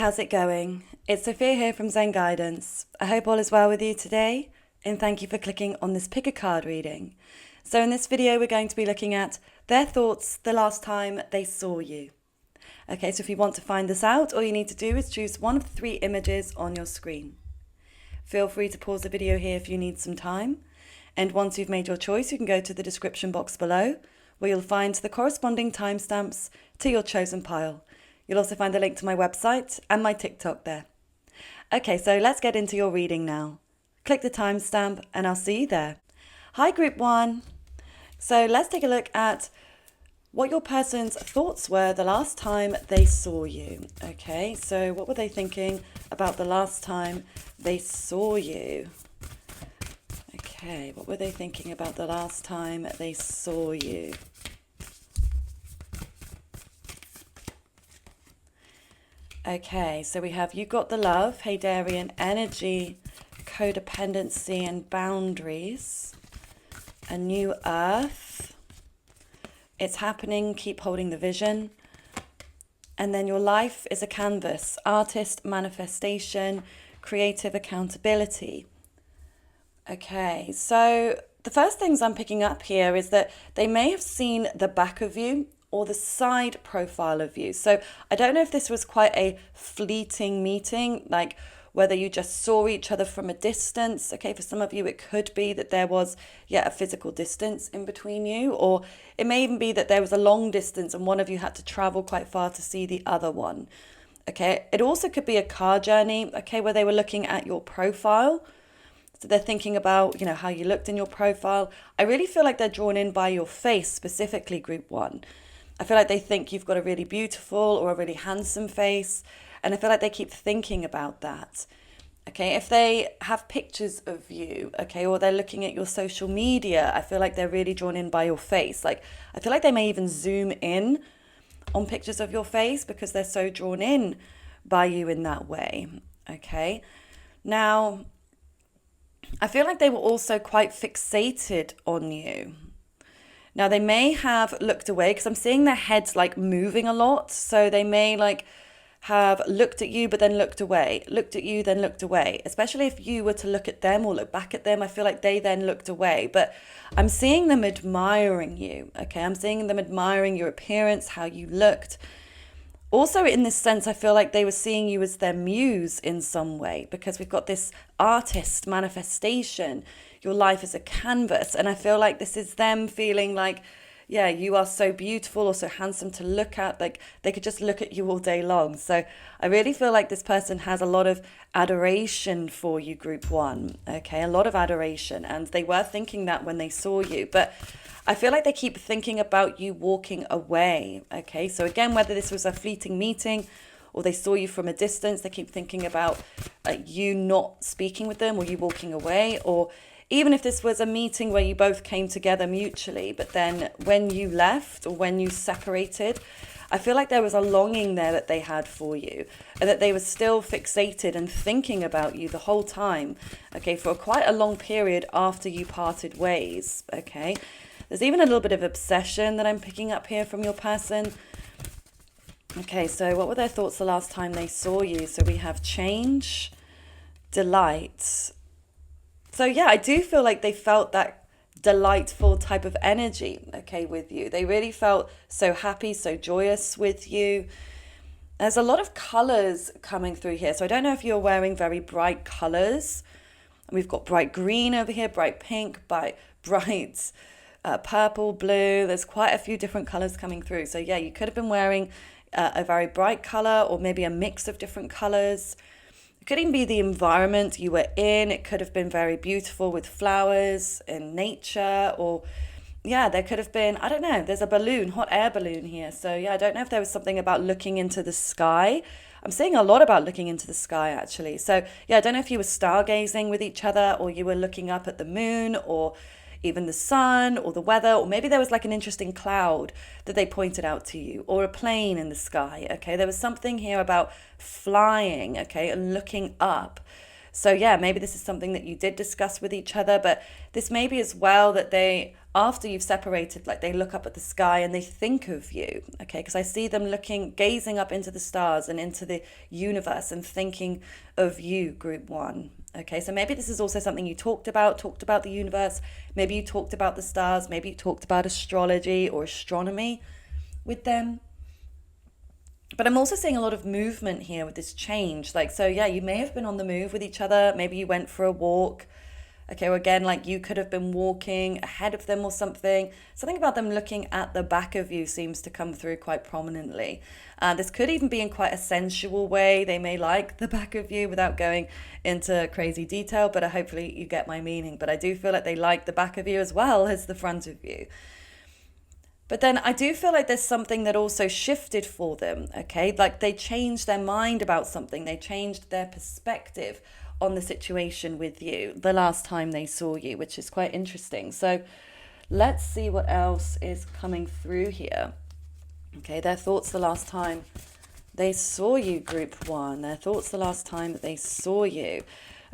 how's it going? It's Sophia here from Zen Guidance. I hope all is well with you today, and thank you for clicking on this pick a card reading. So in this video, we're going to be looking at their thoughts the last time they saw you. Okay, so if you want to find this out, all you need to do is choose one of the three images on your screen. Feel free to pause the video here if you need some time. And once you've made your choice, you can go to the description box below, where you'll find the corresponding timestamps to your chosen pile. You'll also find a link to my website and my TikTok there. Okay, so let's get into your reading now. Click the timestamp and I'll see you there. Hi, Group 1. So let's take a look at what your person's thoughts were the last time they saw you. Okay, so what were they thinking about the last time they saw you? Okay, what were they thinking about the last time they saw you? Okay, so we have you got the love, Hadarian energy, codependency and boundaries, a new earth, it's happening, keep holding the vision, and then your life is a canvas, artist, manifestation, creative accountability. Okay, so the first things I'm picking up here is that they may have seen the back of you or the side profile of you. So I don't know if this was quite a fleeting meeting, like whether you just saw each other from a distance. Okay, for some of you, it could be that there was, a physical distance in between you, or it may even be that there was a long distance and one of you had to travel quite far to see the other one. Okay, it also could be a car journey, okay, where they were looking at your profile. So they're thinking about, how you looked in your profile. I really feel like they're drawn in by your face, specifically Group 1. I feel like they think you've got a really beautiful or a really handsome face. And I feel like they keep thinking about that. Okay, if they have pictures of you, okay, or they're looking at your social media, I feel like they're really drawn in by your face. Like, I feel like they may even zoom in on pictures of your face because they're so drawn in by you in that way. Okay, now, I feel like they were also quite fixated on you. Now, they may have looked away because I'm seeing their heads like moving a lot. So they may have looked at you, but then looked away, looked at you, then looked away. Especially if you were to look at them or look back at them, I feel like they then looked away. But I'm seeing them admiring you. Okay, I'm seeing them admiring your appearance, how you looked. Also, in this sense, I feel like they were seeing you as their muse in some way because we've got this artist manifestation. Your life is a canvas. And I feel like this is them feeling like, you are so beautiful or so handsome to look at. Like they could just look at you all day long. So I really feel like this person has a lot of adoration for you, Group 1. Okay, a lot of adoration. And they were thinking that when they saw you. But I feel like they keep thinking about you walking away. Okay, so again, whether this was a fleeting meeting or they saw you from a distance, they keep thinking about you not speaking with them or you walking away, or even if this was a meeting where you both came together mutually, but then when you left or when you separated, I feel like there was a longing there that they had for you and that they were still fixated and thinking about you the whole time, okay, for quite a long period after you parted ways, okay? There's even a little bit of obsession that I'm picking up here from your person. Okay, so what were their thoughts the last time they saw you? So we have change, delight. So I do feel like they felt that delightful type of energy, okay, with you. They really felt so happy, so joyous with you. There's a lot of colors coming through here. So I don't know if you're wearing very bright colors. We've got bright green over here, bright pink, bright purple, blue. There's quite a few different colors coming through. So you could have been wearing a very bright color or maybe a mix of different colors. It could even be the environment you were in. It could have been very beautiful with flowers and nature, or there could have been, I don't know, there's a balloon, hot air balloon here. So I don't know if there was something about looking into the sky. I'm seeing a lot about looking into the sky actually. So I don't know if you were stargazing with each other or you were looking up at the moon or even the sun or the weather, or maybe there was like an interesting cloud that they pointed out to you, or a plane in the sky. Okay, there was something here about flying, okay, and looking up So yeah, maybe this is something that you did discuss with each other, but this may be as well that they, after you've separated, like they look up at the sky and they think of you, okay? Because I see them gazing up into the stars and into the universe and thinking of you, group one. Okay, so maybe this is also something you talked about the universe. Maybe you talked about the stars. Maybe you talked about astrology or astronomy with them. But I'm also seeing a lot of movement here with this change. Like, so yeah, you may have been on the move with each other. Maybe you went for a walk. Okay, well, again, like you could have been walking ahead of them or something. Something about them looking at the back of you seems to come through quite prominently. This could even be in quite a sensual way. They may like the back of you without going into crazy detail, but hopefully you get my meaning. But I do feel like they like the back of you as well as the front of you. But then I do feel like there's something that also shifted for them, okay? Like they changed their mind about something. They changed their perspective on the situation with you the last time they saw you, which is quite interesting. So let's see what else is coming through here. Okay, their thoughts the last time they saw you, group one. Their thoughts the last time that they saw you.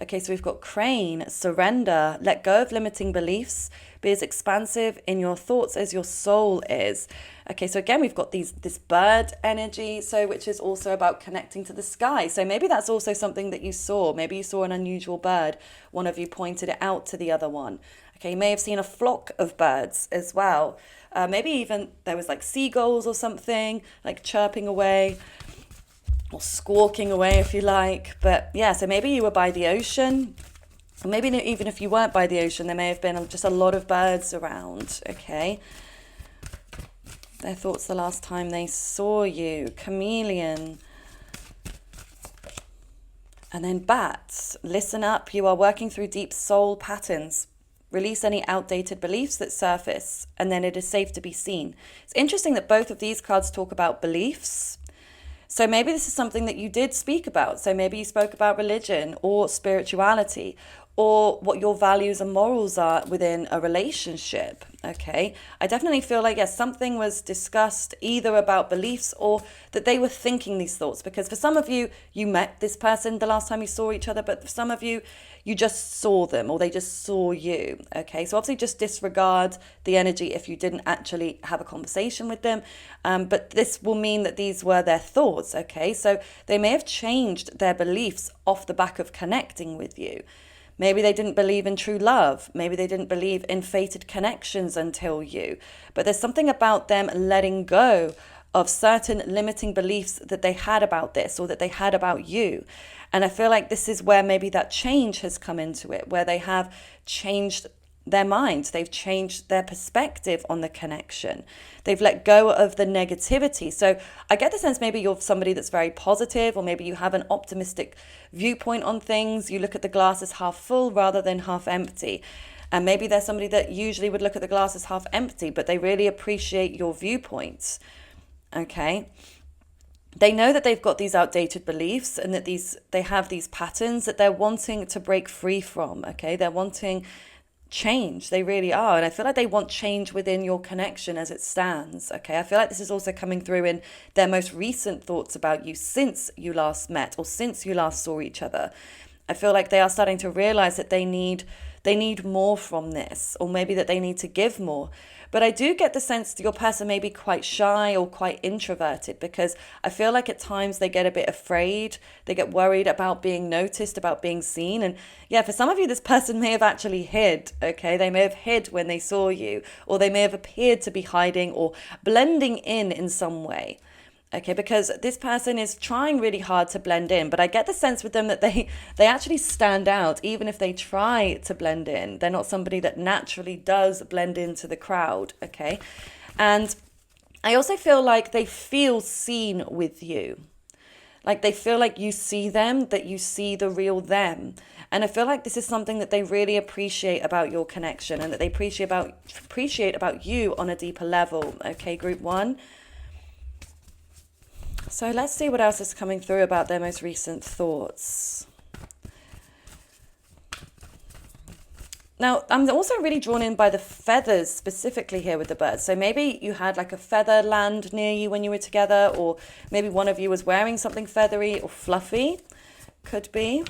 Okay, so we've got Crane, surrender, let go of limiting beliefs, be as expansive in your thoughts as your soul is. Okay, so again, we've got this bird energy, so which is also about connecting to the sky. So maybe that's also something that you saw. Maybe you saw an unusual bird. One of you pointed it out to the other one. Okay, you may have seen a flock of birds as well. Maybe even there was like seagulls or something, like chirping away. Or squawking away if you like. But yeah, so maybe you were by the ocean. Or maybe even if you weren't by the ocean, there may have been just a lot of birds around, okay? Their thoughts the last time they saw you. Chameleon. And then bats. Listen up. You are working through deep soul patterns. Release any outdated beliefs that surface. And then it is safe to be seen. It's interesting that both of these cards talk about beliefs. So maybe this is something that you did speak about. So maybe you spoke about religion or spirituality or what your values and morals are within a relationship, okay? I definitely feel like, yes, something was discussed either about beliefs or that they were thinking these thoughts. Because for some of you, you met this person the last time you saw each other, but for some of you, you just saw them or they just saw you, okay? So obviously just disregard the energy if you didn't actually have a conversation with them. But this will mean that these were their thoughts, okay? So they may have changed their beliefs off the back of connecting with you. Maybe they didn't believe in true love. Maybe they didn't believe in fated connections until you. But there's something about them letting go of certain limiting beliefs that they had about this or that they had about you. And I feel like this is where maybe that change has come into it, where they have changed their minds. They've changed their perspective on the connection. They've let go of the negativity. So I get the sense maybe you're somebody that's very positive, or maybe you have an optimistic viewpoint on things. You look at the glass as half full rather than half empty. And maybe there's somebody that usually would look at the glass as half empty, but they really appreciate your viewpoints. Okay. They know that they've got these outdated beliefs and that they have these patterns that they're wanting to break free from. Okay. They're wanting change. They really are. And I feel like they want change within your connection as it stands. Okay. I feel like this is also coming through in their most recent thoughts about you since you last met or since you last saw each other. I feel like they are starting to realize that they need more from this, or maybe that they need to give more. But I do get the sense that your person may be quite shy or quite introverted, because I feel like at times they get a bit afraid. They get worried about being noticed, about being seen. And yeah, for some of you, this person may have actually hid, okay? They may have hid when they saw you, or they may have appeared to be hiding or blending in some way. Okay, because this person is trying really hard to blend in, but I get the sense with them that they actually stand out even if they try to blend in. They're not somebody that naturally does blend into the crowd, okay? And I also feel like they feel seen with you. Like they feel like you see them, that you see the real them. And I feel like this is something that they really appreciate about your connection, and that they appreciate about you on a deeper level, okay, group one? So let's see what else is coming through about their most recent thoughts. Now, I'm also really drawn in by the feathers specifically here with the birds. So maybe you had like a feather land near you when you were together, or maybe one of you was wearing something feathery or fluffy. Could be.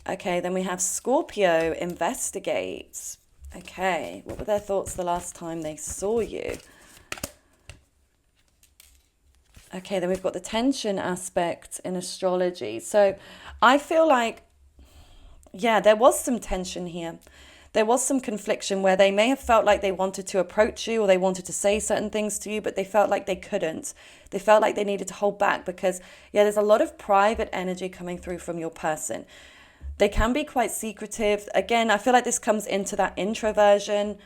Okay, then we have Scorpio, investigate. Okay, what were their thoughts the last time they saw you? Okay, then we've got the tension aspect in astrology. So I feel like, yeah, there was some tension here. There was some confliction where they may have felt like they wanted to approach you or they wanted to say certain things to you, but they felt like they couldn't. They felt like they needed to hold back because, yeah, there's a lot of private energy coming through from your person. They can be quite secretive. Again, I feel like this comes into that introversion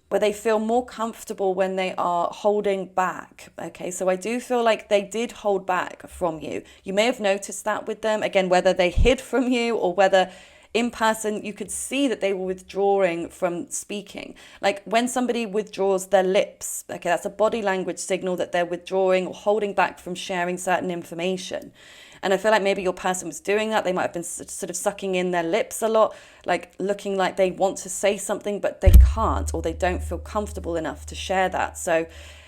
where they feel more comfortable when they are holding back. Okay, so I do feel like they did hold back from you. You may have noticed that with them. Again, whether they hid from you or whether in person you could see that they were withdrawing from speaking. Like when somebody withdraws their lips, okay, that's a body language signal that they're withdrawing or holding back from sharing certain information. And I feel like maybe your person was doing that. They might have been sort of sucking in their lips a lot, like looking like they want to say something, but they can't, or they don't feel comfortable enough to share that. So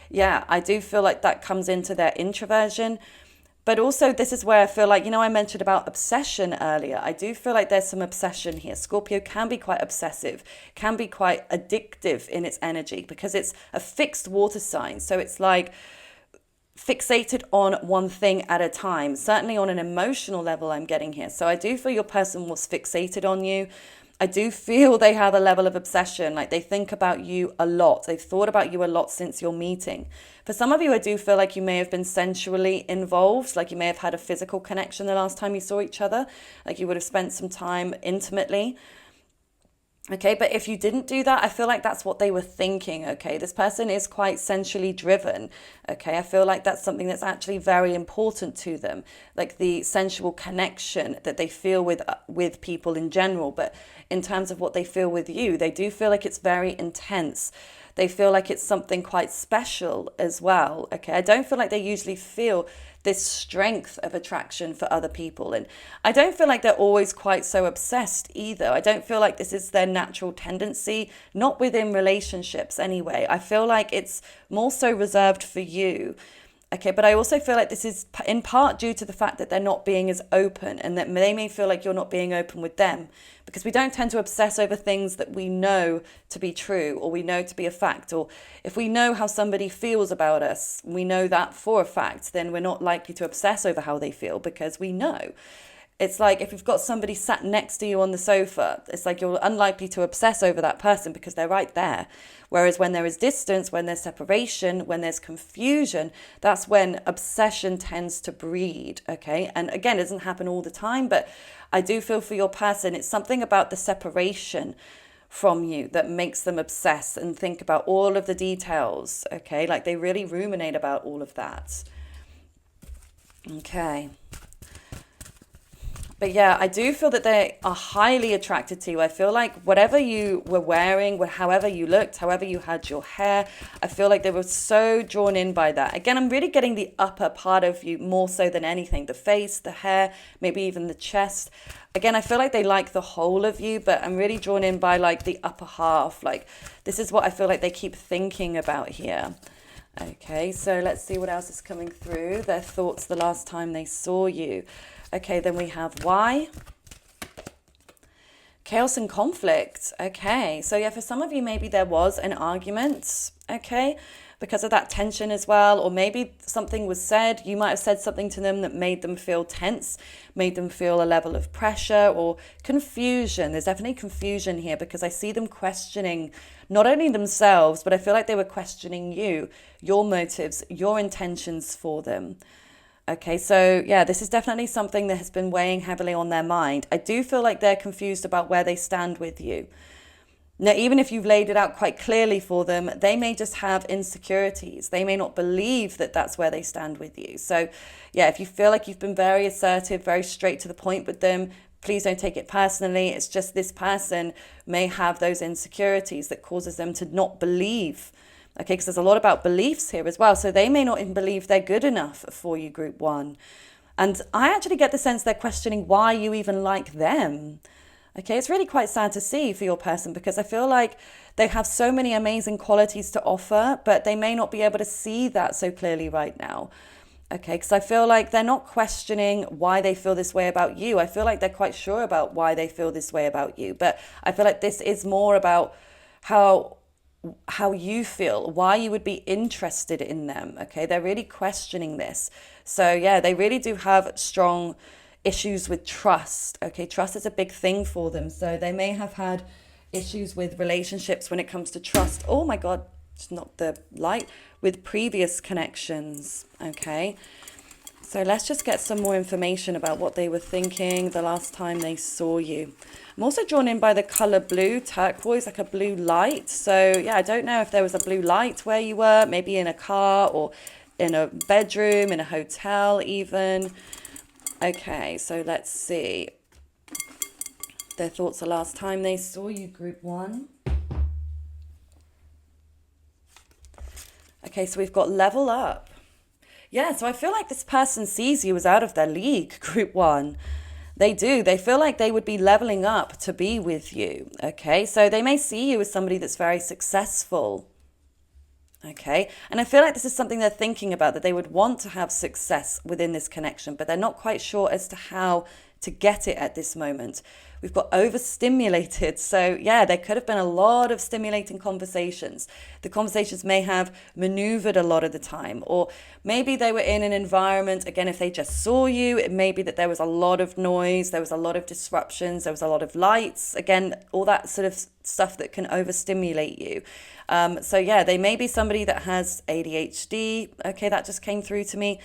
yeah, I do feel like that comes into their introversion. But also this is where I feel like, I mentioned about obsession earlier. I do feel like there's some obsession here. Scorpio can be quite obsessive, can be quite addictive in its energy because it's a fixed water sign. So it's like fixated on one thing at a time, certainly on an emotional level I'm getting here. So I do feel your person was fixated on you. I do feel they have a level of obsession, like they think about you a lot. They've thought about you a lot since your meeting. For some of you, I do feel like you may have been sensually involved, like you may have had a physical connection the last time you saw each other, like you would have spent some time intimately. Okay, but if you didn't do that, I feel like that's what they were thinking. Okay, this person is quite sensually driven. Okay, I feel like that's something that's actually very important to them, like the sensual connection that they feel with people in general. But in terms of what they feel with you, they do feel like it's very intense. They feel like it's something quite special as well. Okay, I don't feel like they usually feel this strength of attraction for other people. And I don't feel like they're always quite so obsessed either. I don't feel like this is their natural tendency, not within relationships anyway. I feel like it's more so reserved for you. Okay, but I also feel like this is in part due to the fact that they're not being as open and that they may feel like you're not being open with them, because we don't tend to obsess over things that we know to be true or we know to be a fact. Or if we know how somebody feels about us, we know that for a fact, then we're not likely to obsess over how they feel because we know. It's like if you've got somebody sat next to you on the sofa, it's like you're unlikely to obsess over that person because they're right there. Whereas when there is distance, when there's separation, when there's confusion, that's when obsession tends to breed, okay? And again, it doesn't happen all the time, but I do feel for your person, it's something about the separation from you that makes them obsess and think about all of the details, okay? Like they really ruminate about all of that. Okay. But yeah, I do feel that they are highly attracted to you. I feel like whatever you were wearing, however you looked, however you had your hair, I feel like they were so drawn in by that. Again, I'm really getting the upper part of you more so than anything. The face, the hair, maybe even the chest. Again, I feel like they like the whole of you, but I'm really drawn in by like the upper half. Like this is what I feel like they keep thinking about here. Okay, so let's see what else is coming through. Their thoughts the last time they saw you. Okay, then we have why? Chaos and conflict. Okay, so yeah, for some of you, maybe there was an argument, okay, because of that tension as well, or maybe something was said. You might have said something to them that made them feel tense, made them feel a level of pressure or confusion. There's definitely confusion here because I see them questioning not only themselves, but I feel like they were questioning you, your motives, your intentions for them. Okay, so yeah, this is definitely something that has been weighing heavily on their mind. I do feel like they're confused about where they stand with you. Now, even if you've laid it out quite clearly for them, they may just have insecurities. They may not believe that that's where they stand with you. So yeah, if you feel like you've been very assertive, very straight to the point with them, please don't take it personally. It's just this person may have those insecurities that causes them to not believe. Okay, because there's a lot about beliefs here as well. So they may not even believe they're good enough for you, group one. And I actually get the sense they're questioning why you even like them. Okay, it's really quite sad to see for your person because I feel like they have so many amazing qualities to offer, but they may not be able to see that so clearly right now. Okay, because I feel like they're not questioning why they feel this way about you. I feel like they're quite sure about why they feel this way about you. But I feel like this is more about how you feel, why you would be interested in them. Okay, they're really questioning this. So yeah, they really do have strong issues with trust. Okay, trust is a big thing for them. So they may have had issues with relationships when it comes to trust. Oh my God, it's not the light, with previous connections. Okay, so let's just get some more information about what they were thinking the last time they saw you. I'm also drawn in by the color blue, turquoise, like a blue light. So yeah, I don't know if there was a blue light where you were, maybe in a car or in a bedroom, in a hotel even. Okay, so let's see. Their thoughts the last time they saw you, group 1. Okay, so we've got level up. Yeah, so I feel like this person sees you as out of their league, group 1. They do. They feel like they would be leveling up to be with you. Okay, so they may see you as somebody that's very successful. Okay, and I feel like this is something they're thinking about, that they would want to have success within this connection, but they're not quite sure as to how to get it at this moment. We've got overstimulated. So yeah, there could have been a lot of stimulating conversations. The conversations may have maneuvered a lot of the time, or maybe they were in an environment, again, if they just saw you, it may be that there was a lot of noise, there was a lot of disruptions, there was a lot of lights, again, all that sort of stuff that can overstimulate you. So yeah, they may be somebody that has ADHD. Okay, that just came through to me.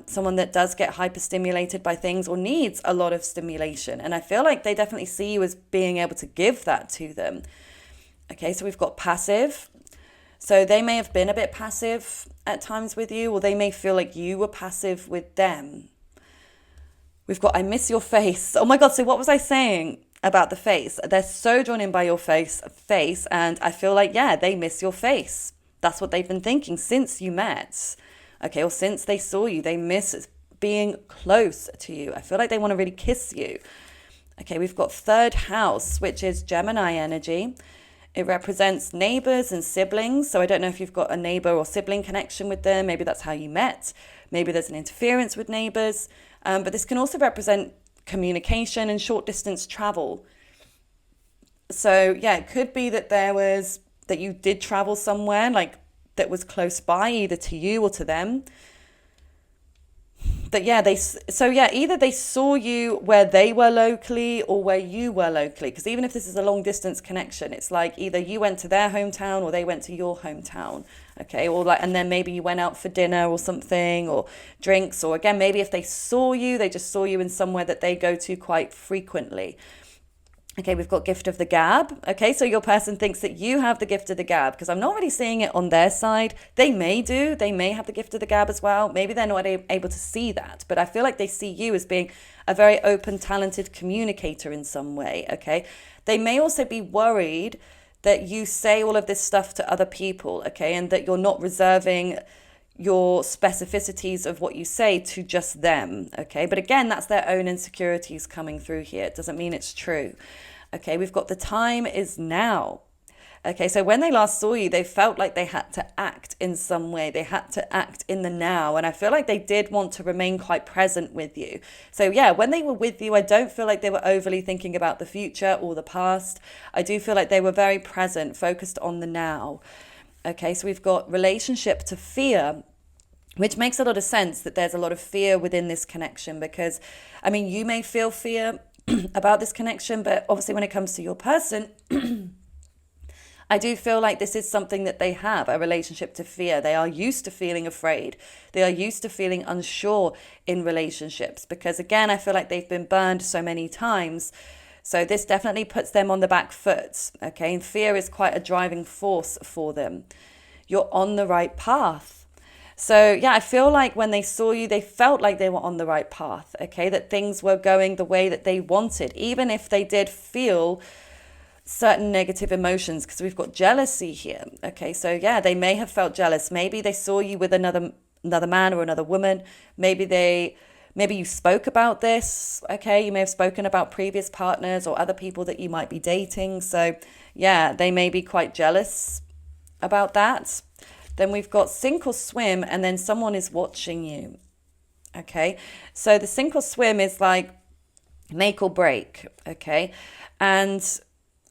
Someone that does get hyperstimulated by things or needs a lot of stimulation. And I feel like they definitely see you as being able to give that to them. Okay, so we've got passive. So they may have been a bit passive at times with you, or they may feel like you were passive with them. We've got I miss your face. Oh my God, so what was I saying about the face? They're so drawn in by your face, and I feel like, yeah, they miss your face. That's what they've been thinking since you met. Okay, or since they saw you, they miss being close to you. I feel like they want to really kiss you. Okay, we've got third house, which is Gemini energy. It represents neighbors and siblings. So I don't know if you've got a neighbor or sibling connection with them. Maybe that's how you met. Maybe there's an interference with neighbors. But this can also represent communication and short distance travel. So yeah, it could be that that you did travel somewhere like that was close by, either to you or to them. But yeah, either they saw you where they were locally or where you were locally. Because even if this is a long distance connection, it's like either you went to their hometown or they went to your hometown. Okay, or and then maybe you went out for dinner or something, or drinks, or again, maybe if they saw you, they just saw you in somewhere that they go to quite frequently. Okay, we've got gift of the gab. Okay, so your person thinks that you have the gift of the gab, because I'm not really seeing it on their side. They may have the gift of the gab as well. Maybe they're not able to see that, but I feel like they see you as being a very open, talented communicator in some way. Okay, they may also be worried that you say all of this stuff to other people, okay, and that you're not reserving your specificities of what you say to just them, okay? But again, that's their own insecurities coming through here. It doesn't mean it's true. Okay, we've got the time is now. Okay, so when they last saw you, they felt like they had to act in some way. They had to act in the now. And I feel like they did want to remain quite present with you. So yeah, when they were with you, I don't feel like they were overly thinking about the future or the past. I do feel like they were very present, focused on the now. Okay, so we've got relationship to fear, which makes a lot of sense that there's a lot of fear within this connection, because, I mean, you may feel fear about this connection, but obviously when it comes to your person, I do feel like this is something that they have, a relationship to fear. They are used to feeling afraid. They are used to feeling unsure in relationships, because again, I feel like they've been burned so many times. So this definitely puts them on the back foot, okay? And fear is quite a driving force for them. You're on the right path. So yeah, I feel like when they saw you, they felt like they were on the right path, okay? That things were going the way that they wanted, even if they did feel certain negative emotions, because we've got jealousy here. Okay, so yeah, they may have felt jealous. Maybe they saw you with another man or another woman. Maybe you spoke about this. Okay, you may have spoken about previous partners or other people that you might be dating. So yeah, they may be quite jealous about that. Then we've got sink or swim, and then someone is watching you. Okay. So the sink or swim is like make or break. Okay. And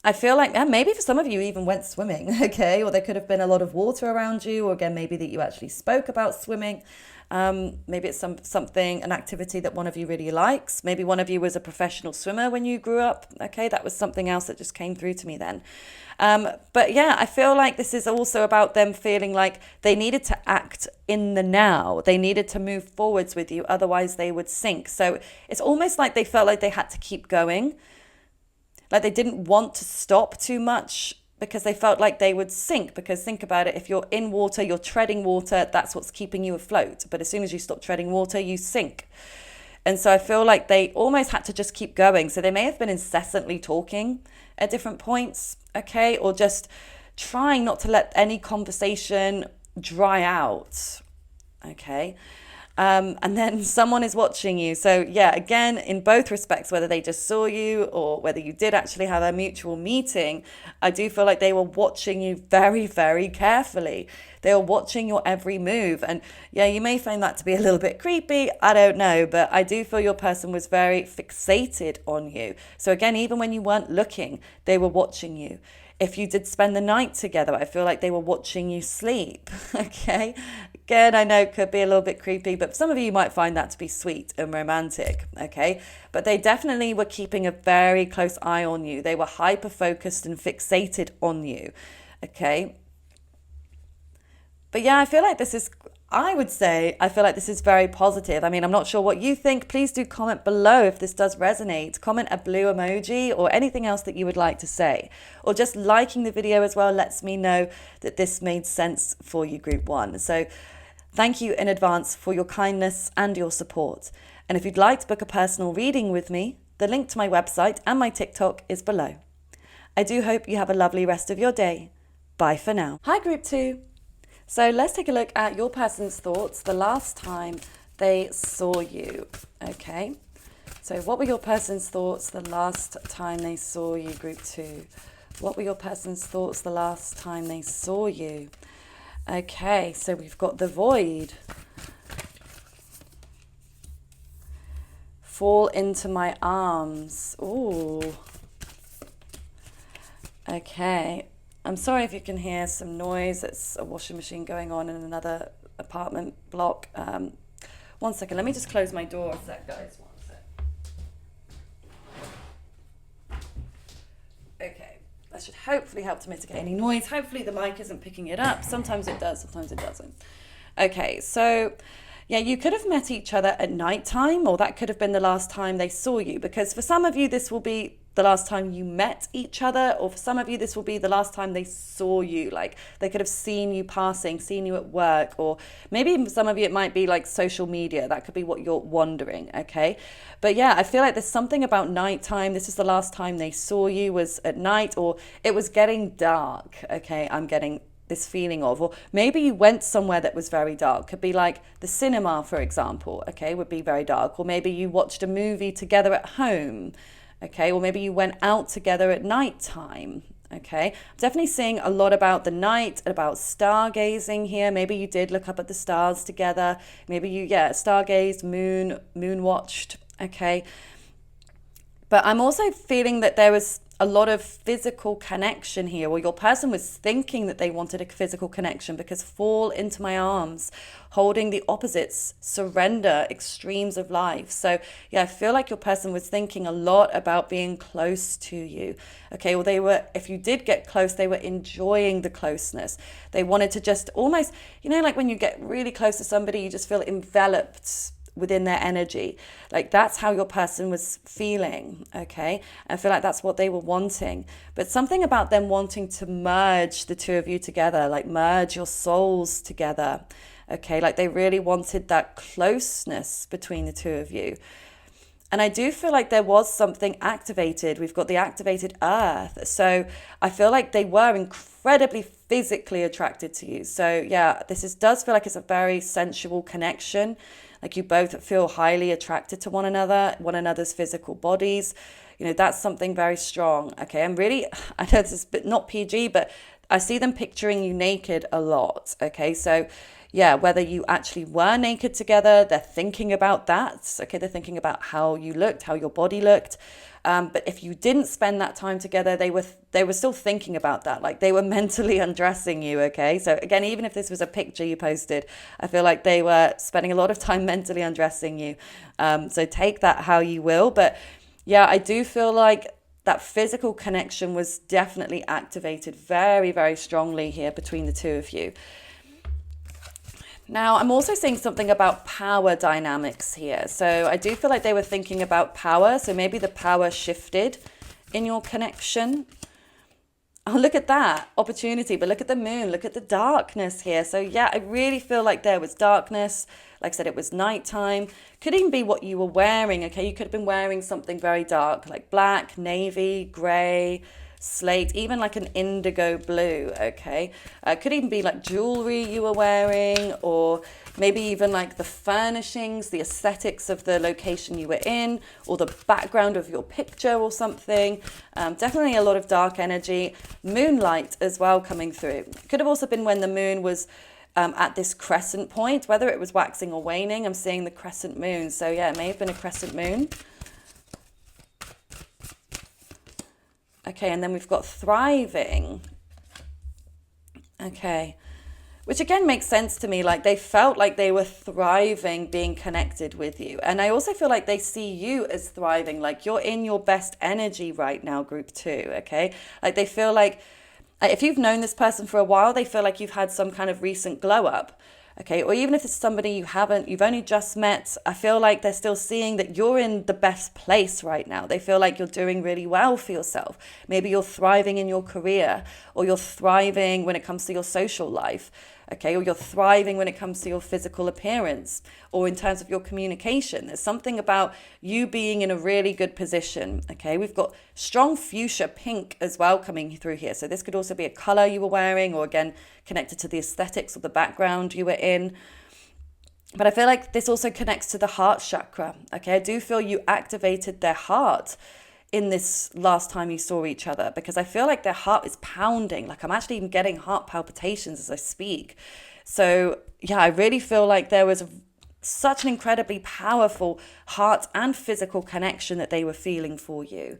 I feel like maybe for some of you even went swimming, okay? Or there could have been a lot of water around you, or again, maybe that you actually spoke about swimming. Maybe it's something, an activity that one of you really likes. Maybe one of you was a professional swimmer when you grew up, okay? That was something else that just came through to me then. But yeah, I feel like this is also about them feeling like they needed to act in the now. They needed to move forwards with you, otherwise they would sink. So it's almost like they felt like they had to keep going. Like they didn't want to stop too much because they felt like they would sink. Because think about it, if you're in water, you're treading water, that's what's keeping you afloat. But as soon as you stop treading water, you sink. And so I feel like they almost had to just keep going. So they may have been incessantly talking at different points, okay? Or just trying not to let any conversation dry out, okay? And then someone is watching you. So yeah, again, in both respects, whether they just saw you or whether you did actually have a mutual meeting, I do feel like they were watching you very, very carefully. They were watching your every move. And yeah, you may find that to be a little bit creepy. I don't know, but I do feel your person was very fixated on you. So again, even when you weren't looking, they were watching you. If you did spend the night together, I feel like they were watching you sleep, okay? Again, I know it could be a little bit creepy, but some of you might find that to be sweet and romantic, okay? But they definitely were keeping a very close eye on you. They were hyper-focused and fixated on you, okay? But yeah, I feel like this is very positive. I mean, I'm not sure what you think. Please do comment below if this does resonate. Comment a blue emoji or anything else that you would like to say. Or just liking the video as well lets me know that this made sense for you, Group 1. So thank you in advance for your kindness and your support. And if you'd like to book a personal reading with me, the link to my website and my TikTok is below. I do hope you have a lovely rest of your day. Bye for now. Hi, Group 2. So let's take a look at your person's thoughts the last time they saw you, okay? So what were your person's thoughts the last time they saw you, Group 2? What were your person's thoughts the last time they saw you? Okay, so we've got the Void. Fall into my arms. Ooh. Okay. I'm sorry if you can hear some noise. It's a washing machine going on in another apartment block. 1 second. Let me just close my door a sec, guys. 1 sec. Okay. That should hopefully help to mitigate any noise. Hopefully the mic isn't picking it up. Sometimes it does, sometimes it doesn't. Okay, so yeah, you could have met each other at night time, or that could have been the last time they saw you, because for some of you this will be the last time you met each other, or for some of you this will be the last time they saw you. Like they could have seen you passing, seen you at work, or maybe even for some of you it might be like social media. That could be what you're wondering, okay? But yeah, I feel like there's something about nighttime. This is the last time they saw you was at night, or it was getting dark, okay? I'm getting this feeling of, or maybe you went somewhere that was very dark. Could be like the cinema, for example, okay, would be very dark. Or maybe you watched a movie together at home, okay, or maybe you went out together at night time, okay. I'm definitely seeing a lot about the night, about stargazing here. Maybe you did look up at the stars together. Maybe you, stargazed, moon watched, okay. But I'm also feeling that there was a lot of physical connection here, or your person was thinking that they wanted a physical connection, because fall into my arms, holding the opposites, surrender, extremes of life. So yeah, I feel like your person was thinking a lot about being close to you, okay? Or they were, if you did get close, they were enjoying the closeness. They wanted to just almost, you know, like when you get really close to somebody, you just feel enveloped within their energy. Like that's how your person was feeling, okay? I feel like that's what they were wanting. But something about them wanting to merge the two of you together, like merge your souls together, okay? Like they really wanted that closeness between the two of you. And I do feel like there was something activated. We've got the activated earth. So I feel like they were incredibly physically attracted to you. So yeah, does feel like it's a very sensual connection. Like you both feel highly attracted to one another, one another's physical bodies. You know, that's something very strong. Okay, I know this is not PG, but I see them picturing you naked a lot. Okay, so yeah, whether you actually were naked together, they're thinking about that. Okay, they're thinking about how you looked, how your body looked. But if you didn't spend that time together, they were still thinking about that. Like they were mentally undressing you. Okay, so again, even if this was a picture you posted, I feel like they were spending a lot of time mentally undressing you. So take that how you will. But yeah, I do feel like that physical connection was definitely activated very, very strongly here between the two of you. Now, I'm also seeing something about power dynamics here. So I do feel like they were thinking about power. So maybe the power shifted in your connection. Oh, look at that opportunity. But look at the moon. Look at the darkness here. So yeah, I really feel like there was darkness. Like I said, it was nighttime. Could even be what you were wearing. Okay, you could have been wearing something very dark, like black, navy, gray, slate, even like an indigo blue. Okay, could even be like jewelry you were wearing, or maybe even like the furnishings, the aesthetics of the location you were in, or the background of your picture or something. Definitely a lot of dark energy. Moonlight as well coming through. Could have also been when the moon was at this crescent point, whether it was waxing or waning. I'm seeing the crescent moon. So yeah, it may have been a crescent moon. Okay, and then we've got thriving. Okay, which again makes sense to me. Like they felt like they were thriving being connected with you. And I also feel like they see you as thriving, like you're in your best energy right now, group 2, okay? Like they feel like if you've known this person for a while, they feel like you've had some kind of recent glow up. Okay, or even if it's somebody you've only just met, I feel like they're still seeing that you're in the best place right now. They feel like you're doing really well for yourself. Maybe you're thriving in your career, or you're thriving when it comes to your social life. Okay, or you're thriving when it comes to your physical appearance, or in terms of your communication. There's something about you being in a really good position. Okay, we've got strong fuchsia pink as well coming through here. So this could also be a color you were wearing, or again, connected to the aesthetics of the background you were in. But I feel like this also connects to the heart chakra. Okay, I do feel you activated their heart in this last time you saw each other, because I feel like their heart is pounding. Like I'm actually even getting heart palpitations as I speak. So yeah, I really feel like there was such an incredibly powerful heart and physical connection that they were feeling for you.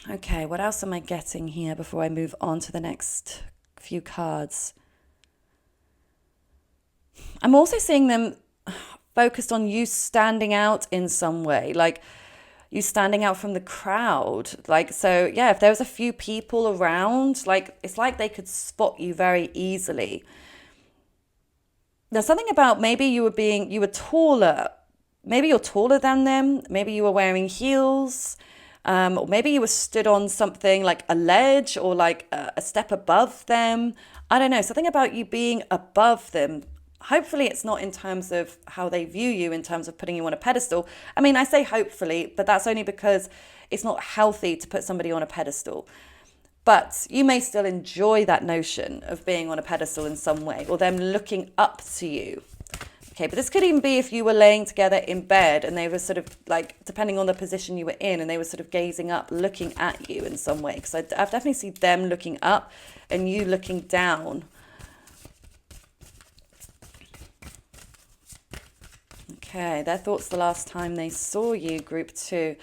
Okay, what else am I getting here before I move on to the next few cards? I'm also seeing them focused on you standing out in some way, like you standing out from the crowd. Like, so yeah, if there was a few people around, like it's like they could spot you very easily. There's something about maybe you were taller. Maybe you're taller than them. Maybe you were wearing heels. Or maybe you were stood on something like a ledge, or like a step above them. I don't know, something about you being above them. Hopefully it's not in terms of how they view you, in terms of putting you on a pedestal. I mean, I say hopefully, but that's only because it's not healthy to put somebody on a pedestal. But you may still enjoy that notion of being on a pedestal in some way, or them looking up to you. Okay, but this could even be if you were laying together in bed and they were sort of like, depending on the position you were in, and they were sort of gazing up, looking at you in some way. Because I've definitely seen them looking up and you looking down. Okay, their thoughts the last time they saw you, group 2.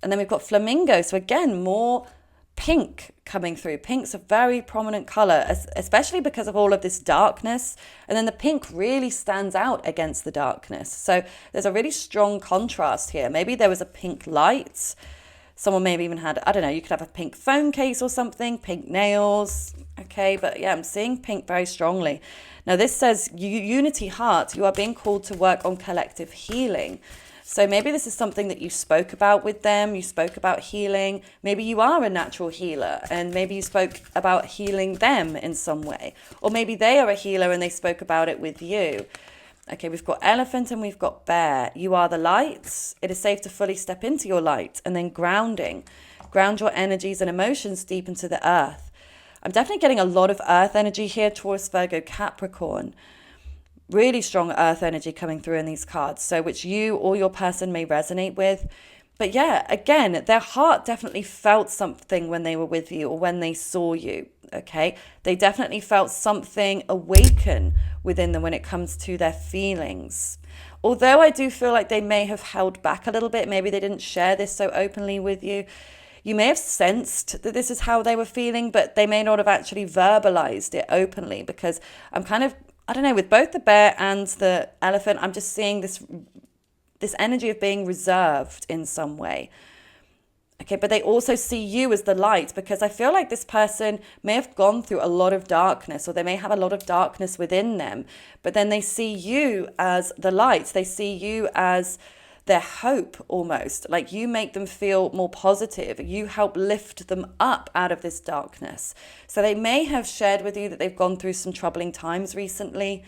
And then we've got flamingo. So again, more pink coming through. Pink's a very prominent color, especially because of all of this darkness. And then the pink really stands out against the darkness. So there's a really strong contrast here. Maybe there was a pink light. Someone maybe even had, I don't know, you could have a pink phone case or something, pink nails. Okay, but yeah, I'm seeing pink very strongly. Now this says, Unity Heart, you are being called to work on collective healing. So maybe this is something that you spoke about with them. You spoke about healing. Maybe you are a natural healer, and maybe you spoke about healing them in some way. Or maybe they are a healer and they spoke about it with you. Okay, we've got elephant and we've got bear. You are the light. It is safe to fully step into your light. And then grounding. Ground your energies and emotions deep into the earth. I'm definitely getting a lot of earth energy here, Taurus, Virgo, Capricorn. Really strong earth energy coming through in these cards. So which you or your person may resonate with. But yeah, again, their heart definitely felt something when they were with you or when they saw you. Okay. They definitely felt something awaken within them when it comes to their feelings. Although I do feel like they may have held back a little bit, maybe they didn't share this so openly with you. You may have sensed that this is how they were feeling, but they may not have actually verbalized it openly, because I'm kind of, I don't know, with both the bear and the elephant, I'm just seeing this energy of being reserved in some way. Okay, but they also see you as the light, because I feel like this person may have gone through a lot of darkness, or they may have a lot of darkness within them, but then they see you as the light. They see you as their hope almost. Like you make them feel more positive. You help lift them up out of this darkness. So they may have shared with you that they've gone through some troubling times recently.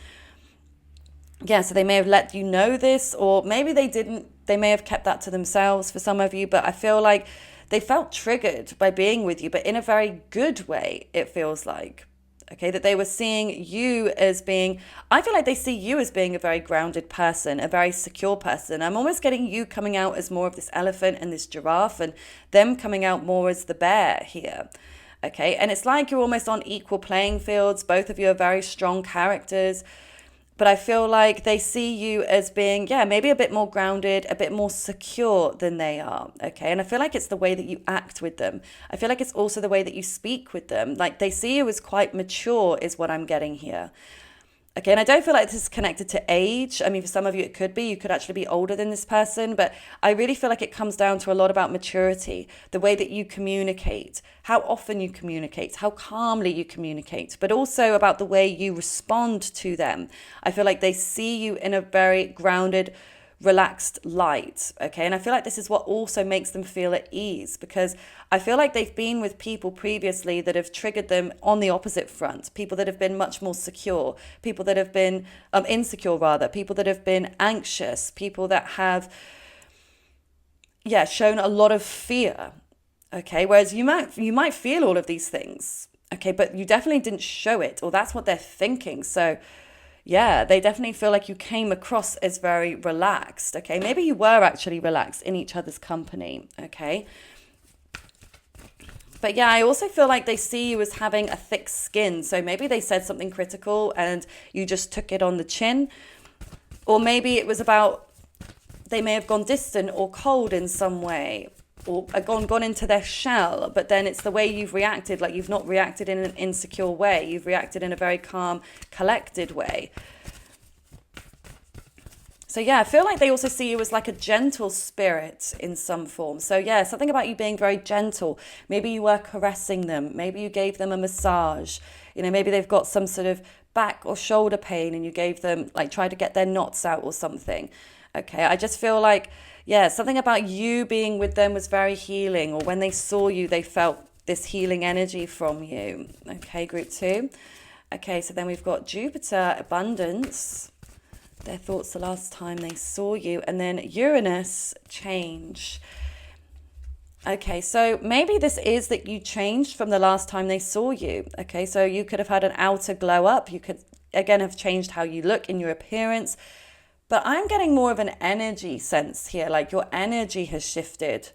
Yeah, so they may have let you know this, or maybe they didn't. They may have kept that to themselves for some of you, but I feel like they felt triggered by being with you, but in a very good way, it feels like. Okay, that they were seeing you as being, I feel like they see you as being a very grounded person, a very secure person. I'm almost getting you coming out as more of this elephant and this giraffe, and them coming out more as the bear here. Okay, and it's like you're almost on equal playing fields. Both of you are very strong characters. But I feel like they see you as being, yeah, maybe a bit more grounded, a bit more secure than they are. Okay. And I feel like it's the way that you act with them. I feel like it's also the way that you speak with them. Like they see you as quite mature, is what I'm getting here. Okay, and I don't feel like this is connected to age. I mean, for some of you, it could be. You could actually be older than this person. But I really feel like it comes down to a lot about maturity, the way that you communicate, how often you communicate, how calmly you communicate, but also about the way you respond to them. I feel like they see you in a very grounded, relaxed light. Okay, and I feel like this is what also makes them feel at ease, because I feel like they've been with people previously that have triggered them on the opposite front, people that have been much more secure, people that have been insecure rather, people that have been anxious, people that have shown a lot of fear. Okay, whereas you might feel all of these things, okay, but you definitely didn't show it, or that's what they're thinking. So yeah, they definitely feel like you came across as very relaxed. Okay, maybe you were actually relaxed in each other's company. Okay, but yeah, I also feel like they see you as having a thick skin. So maybe they said something critical and you just took it on the chin, or maybe it was about they may have gone distant or cold in some way, or gone into their shell, but then it's the way you've reacted. Like you've not reacted in an insecure way. You've reacted in a very calm, collected way. So yeah, I feel like they also see you as like a gentle spirit in some form. So yeah, something about you being very gentle. Maybe you were caressing them. Maybe you gave them a massage. You know, maybe they've got some sort of back or shoulder pain and you gave them, like, tried to get their knots out or something. Okay, I just feel like, yeah, something about you being with them was very healing, or when they saw you, they felt this healing energy from you. Okay, group 2. Okay, so then we've got Jupiter, abundance, their thoughts the last time they saw you, and then Uranus, change. Okay, so maybe this is that you changed from the last time they saw you. Okay, so you could have had an outer glow up. You could, again, have changed how you look in your appearance. But I'm getting more of an energy sense here, like your energy has shifted,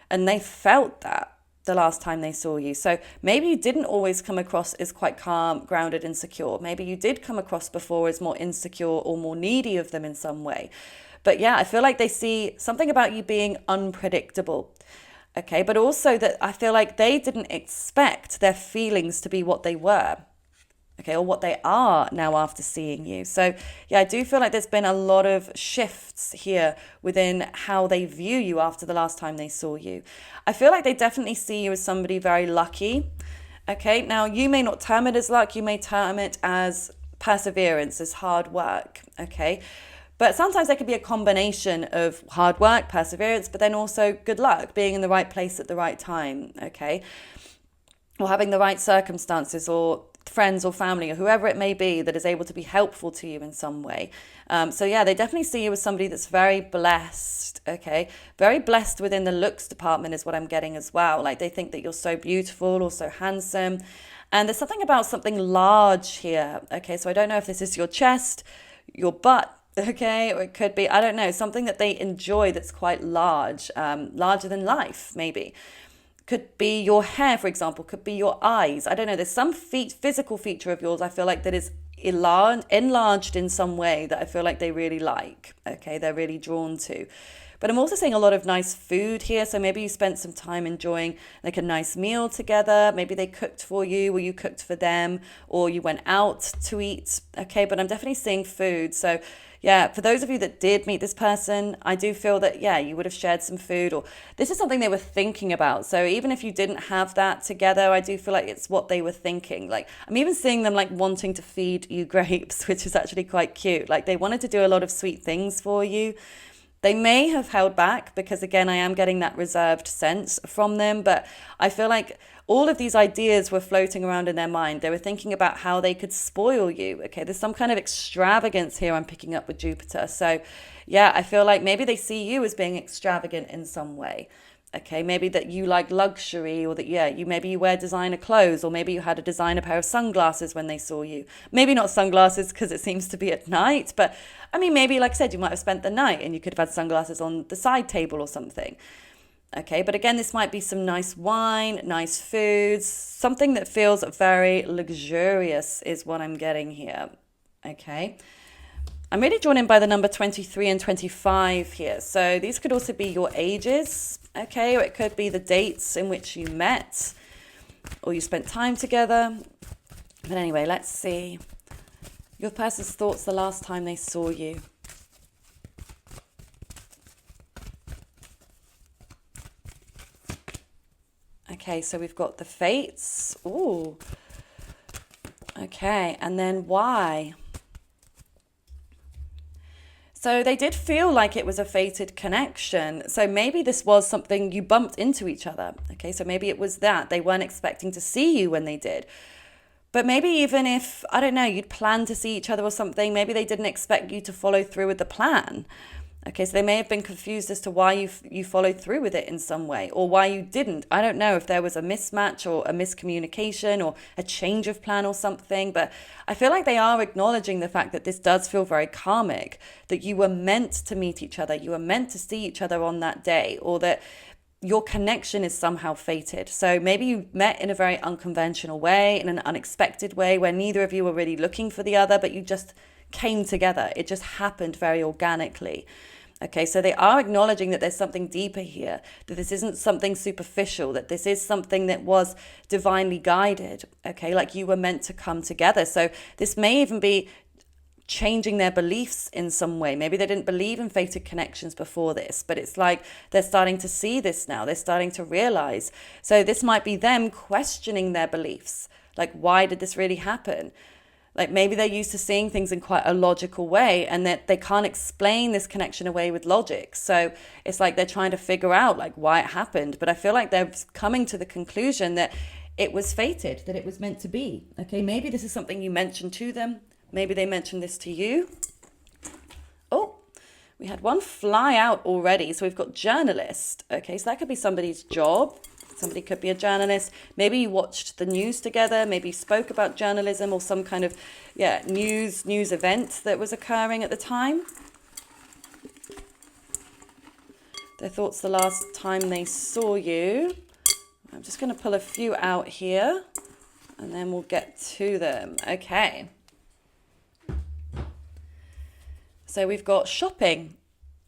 and they felt that the last time they saw you. So maybe you didn't always come across as quite calm, grounded, and secure. Maybe you did come across before as more insecure or more needy of them in some way. But yeah, I feel like they see something about you being unpredictable. Okay, but also that I feel like they didn't expect their feelings to be what they were. Okay, or what they are now after seeing you. So yeah, I do feel like there's been a lot of shifts here within how they view you after the last time they saw you. I feel like they definitely see you as somebody very lucky. Okay, now you may not term it as luck, you may term it as perseverance, as hard work. Okay, but sometimes there could be a combination of hard work, perseverance, but then also good luck, being in the right place at the right time. Okay, or having the right circumstances, or friends or family or whoever it may be that is able to be helpful to you in some way. So yeah, they definitely see you as somebody that's very blessed. Okay, very blessed within the looks department is what I'm getting as well. Like they think that you're so beautiful or so handsome, and there's something about something large here. Okay, so I don't know if this is your chest, your butt, Okay, or it could be, I don't know, something that they enjoy that's quite large, larger than life, maybe. Could be your hair, for example, could be your eyes. I don't know. There's some physical feature of yours I feel like that is enlarged in some way that I feel like they really like. Okay, they're really drawn to. But I'm also seeing a lot of nice food here. So maybe you spent some time enjoying like a nice meal together. Maybe they cooked for you or you cooked for them or you went out to eat. Okay, but I'm definitely seeing food. So yeah, for those of you that did meet this person, I do feel that, yeah, you would have shared some food or this is something they were thinking about. So even if you didn't have that together, I do feel like it's what they were thinking. Like I'm even seeing them like wanting to feed you grapes, which is actually quite cute. Like they wanted to do a lot of sweet things for you. They may have held back because, again, I am getting that reserved sense from them. But I feel like all of these ideas were floating around in their mind. They were thinking about how they could spoil you. Okay, there's some kind of extravagance here I'm picking up with Jupiter. So, yeah, I feel like maybe they see you as being extravagant in some way. Okay, maybe that you like luxury or that, yeah, you maybe you wear designer clothes or maybe you had a designer pair of sunglasses when they saw you. Maybe not sunglasses because it seems to be at night, but I mean, maybe like I said, you might have spent the night and you could have had sunglasses on the side table or something. Okay, but again, this might be some nice wine, nice foods, something that feels very luxurious is what I'm getting here. Okay. I'm really drawn in by the number 23 and 25 here. So these could also be your ages, okay? Or it could be the dates in which you met or you spent time together. But anyway, let's see. Your person's thoughts the last time they saw you. Okay, so we've got the fates. Ooh. Okay, and then why? So they did feel like it was a fated connection. So maybe this was something you bumped into each other. Okay, so maybe it was that. They weren't expecting to see you when they did. But maybe even if, I don't know, you'd planned to see each other or something, maybe they didn't expect you to follow through with the plan. Okay, so they may have been confused as to why you followed through with it in some way or why you didn't. I don't know if there was a mismatch or a miscommunication or a change of plan or something, but I feel like they are acknowledging the fact that this does feel very karmic, that you were meant to meet each other, you were meant to see each other on that day, or that your connection is somehow fated. So maybe you met in a very unconventional way, in an unexpected way, where neither of you were really looking for the other, but you just came together. It just happened very organically. Okay, so they are acknowledging that there's something deeper here, that this isn't something superficial, that this is something that was divinely guided. Okay, like you were meant to come together. So this may even be changing their beliefs in some way. Maybe they didn't believe in fated connections before this, but it's like they're starting to see this now. They're starting to realize. So this might be them questioning their beliefs. Like, why did this really happen? Like maybe they're used to seeing things in quite a logical way and that they can't explain this connection away with logic. So it's like they're trying to figure out like why it happened. But I feel like they're coming to the conclusion that it was fated, that it was meant to be. Okay, maybe this is something you mentioned to them. Maybe they mentioned this to you. Oh, we had one fly out already. So we've got journalist. Okay, so that could be somebody's job. Somebody could be a journalist. Maybe you watched the news together. Maybe you spoke about journalism or some kind of, news event that was occurring at the time. Their thoughts the last time they saw you. I'm just going to pull a few out here and then we'll get to them. Okay. So we've got shopping.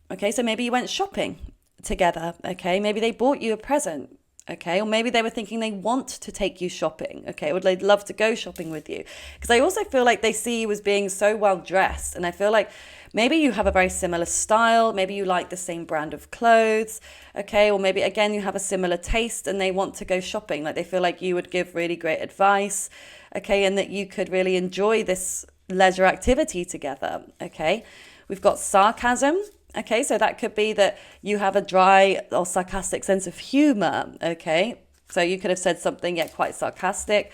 Okay, so maybe you went shopping together. Okay, maybe they bought you a present. Okay, or maybe they were thinking they want to take you shopping. Okay, or they'd love to go shopping with you. Because I also feel like they see you as being so well dressed. And I feel like maybe you have a very similar style. Maybe you like the same brand of clothes. Okay, or maybe again you have a similar taste and they want to go shopping. Like they feel like you would give really great advice. Okay, and that you could really enjoy this leisure activity together. Okay, we've got sarcasm. Okay, so that could be that you have a dry or sarcastic sense of humor. Okay, so you could have said something, quite sarcastic.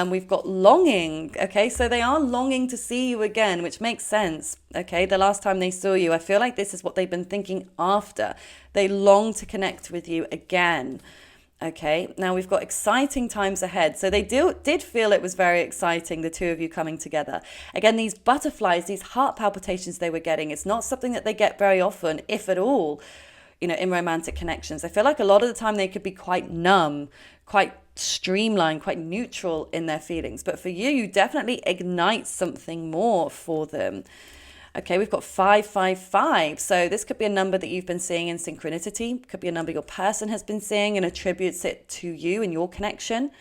We've got longing. Okay, so they are longing to see you again, which makes sense. Okay, the last time they saw you, I feel like this is what they've been thinking after. They long to connect with you again. Okay, now we've got exciting times ahead. So they did feel it was very exciting, the two of you coming together. Again, these butterflies, these heart palpitations they were getting, it's not something that they get very often, if at all, in romantic connections. I feel like a lot of the time they could be quite numb, quite streamlined, quite neutral in their feelings. But for you, you definitely ignite something more for them. Okay, we've got 555. So this could be a number that you've been seeing in synchronicity. Could be a number your person has been seeing and attributes it to you and your connection.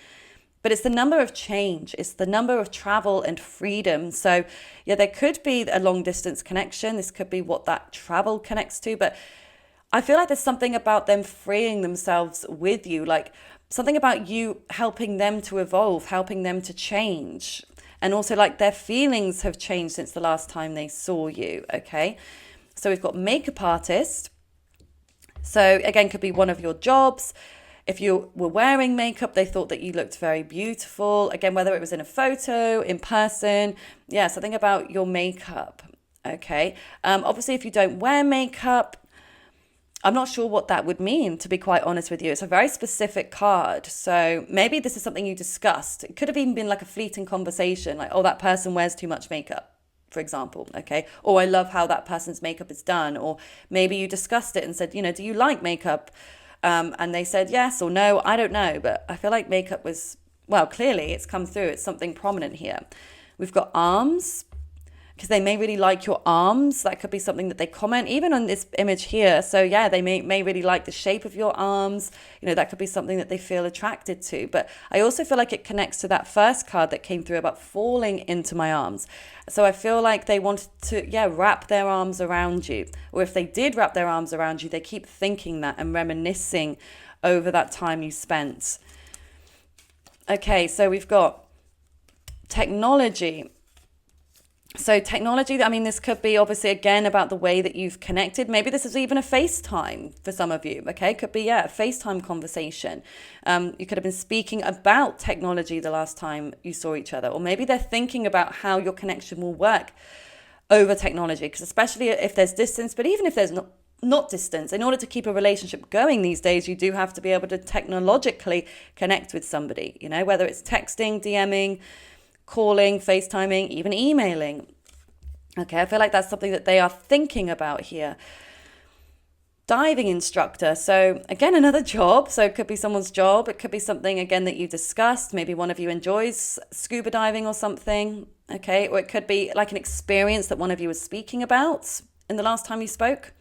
But it's the number of change. It's the number of travel and freedom. So yeah, there could be a long distance connection. This could be what that travel connects to. But I feel like there's something about them freeing themselves with you, like something about you helping them to evolve, helping them to change. And also like their feelings have changed since the last time they saw you, okay? So we've got makeup artist. So again, could be one of your jobs. If you were wearing makeup, they thought that you looked very beautiful. Again, whether it was in a photo, in person, yeah, something about your makeup, okay? Obviously, if you don't wear makeup, I'm not sure what that would mean, to be quite honest with you. It's a very specific card. So maybe this is something you discussed. It could have even been like a fleeting conversation, like, oh, that person wears too much makeup, for example, okay? Or I love how that person's makeup is done. Or maybe you discussed it and said, do you like makeup? And they said yes or no, I don't know. But I feel like makeup was, well, clearly it's come through. It's something prominent here. We've got arms, because they may really like your arms. That could be something that they comment, even on this image here. So yeah, they may really like the shape of your arms. That could be something that they feel attracted to. But I also feel like it connects to that first card that came through about falling into my arms. So I feel like they wanted to, wrap their arms around you. Or if they did wrap their arms around you, they keep thinking that and reminiscing over that time you spent. Okay, so we've got technology. So technology, this could be obviously again about the way that you've connected. Maybe this is even a FaceTime for some of you, okay? Could be, a FaceTime conversation. You could have been speaking about technology the last time you saw each other. Or maybe they're thinking about how your connection will work over technology, because especially if there's distance, but even if there's not distance, in order to keep a relationship going these days, you do have to be able to technologically connect with somebody, whether it's texting, DMing, calling, FaceTiming, even emailing. Okay, I feel like that's something that they are thinking about here. Diving instructor. So again, another job. So it could be someone's job. It could be something, again, that you discussed. Maybe one of you enjoys scuba diving or something. Okay, or it could be like an experience that one of you was speaking about in the last time you spoke.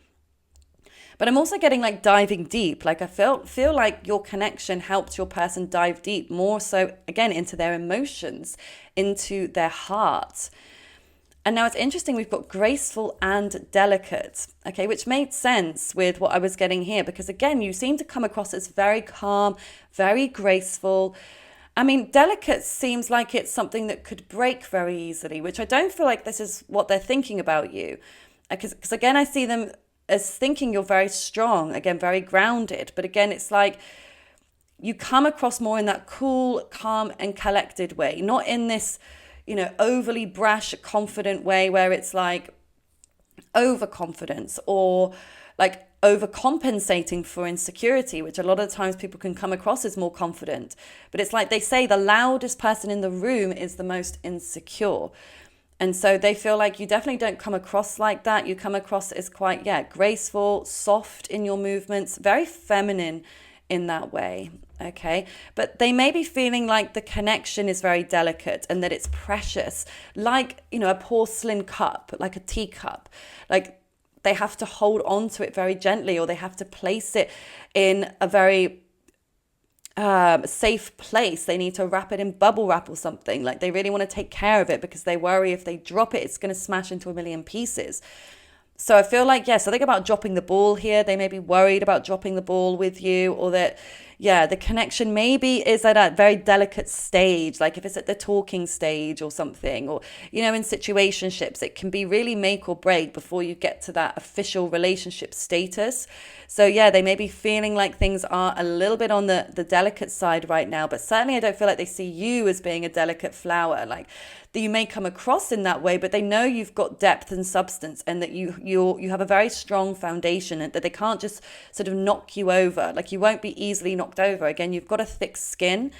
But I'm also getting like diving deep. Like I feel like your connection helped your person dive deep, more so again into their emotions, into their heart. And now it's interesting, we've got graceful and delicate, okay, which made sense with what I was getting here, because again, you seem to come across as very calm, very graceful. Delicate seems like it's something that could break very easily, which I don't feel like this is what they're thinking about you. Because again, I see them as thinking you're very strong, again, very grounded. But again, it's like you come across more in that cool, calm and collected way, not in this, overly brash, confident way where it's like overconfidence or like overcompensating for insecurity, which a lot of times people can come across as more confident. But it's like they say the loudest person in the room is the most insecure. And so they feel like you definitely don't come across like that. You come across as quite, graceful, soft in your movements, very feminine in that way, okay? But they may be feeling like the connection is very delicate and that it's precious, like, a porcelain cup, like a teacup. Like they have to hold on to it very gently, or they have to place it in a very safe place. They need to wrap it in bubble wrap or something. Like they really want to take care of it because they worry if they drop it, it's going to smash into a million pieces. So I feel like, so think about dropping the ball here. They may be worried about dropping the ball with you, or that, the connection maybe is at a very delicate stage, like if it's at the talking stage or something, or, in situationships, it can be really make or break before you get to that official relationship status. So they may be feeling like things are a little bit on the delicate side right now, but certainly I don't feel like they see you as being a delicate flower. Like that you may come across in that way, but they know you've got depth and substance, and that you have a very strong foundation, and that they can't just sort of knock you over. Like you won't be easily knocked knocked over. Again, you've got a thick skin.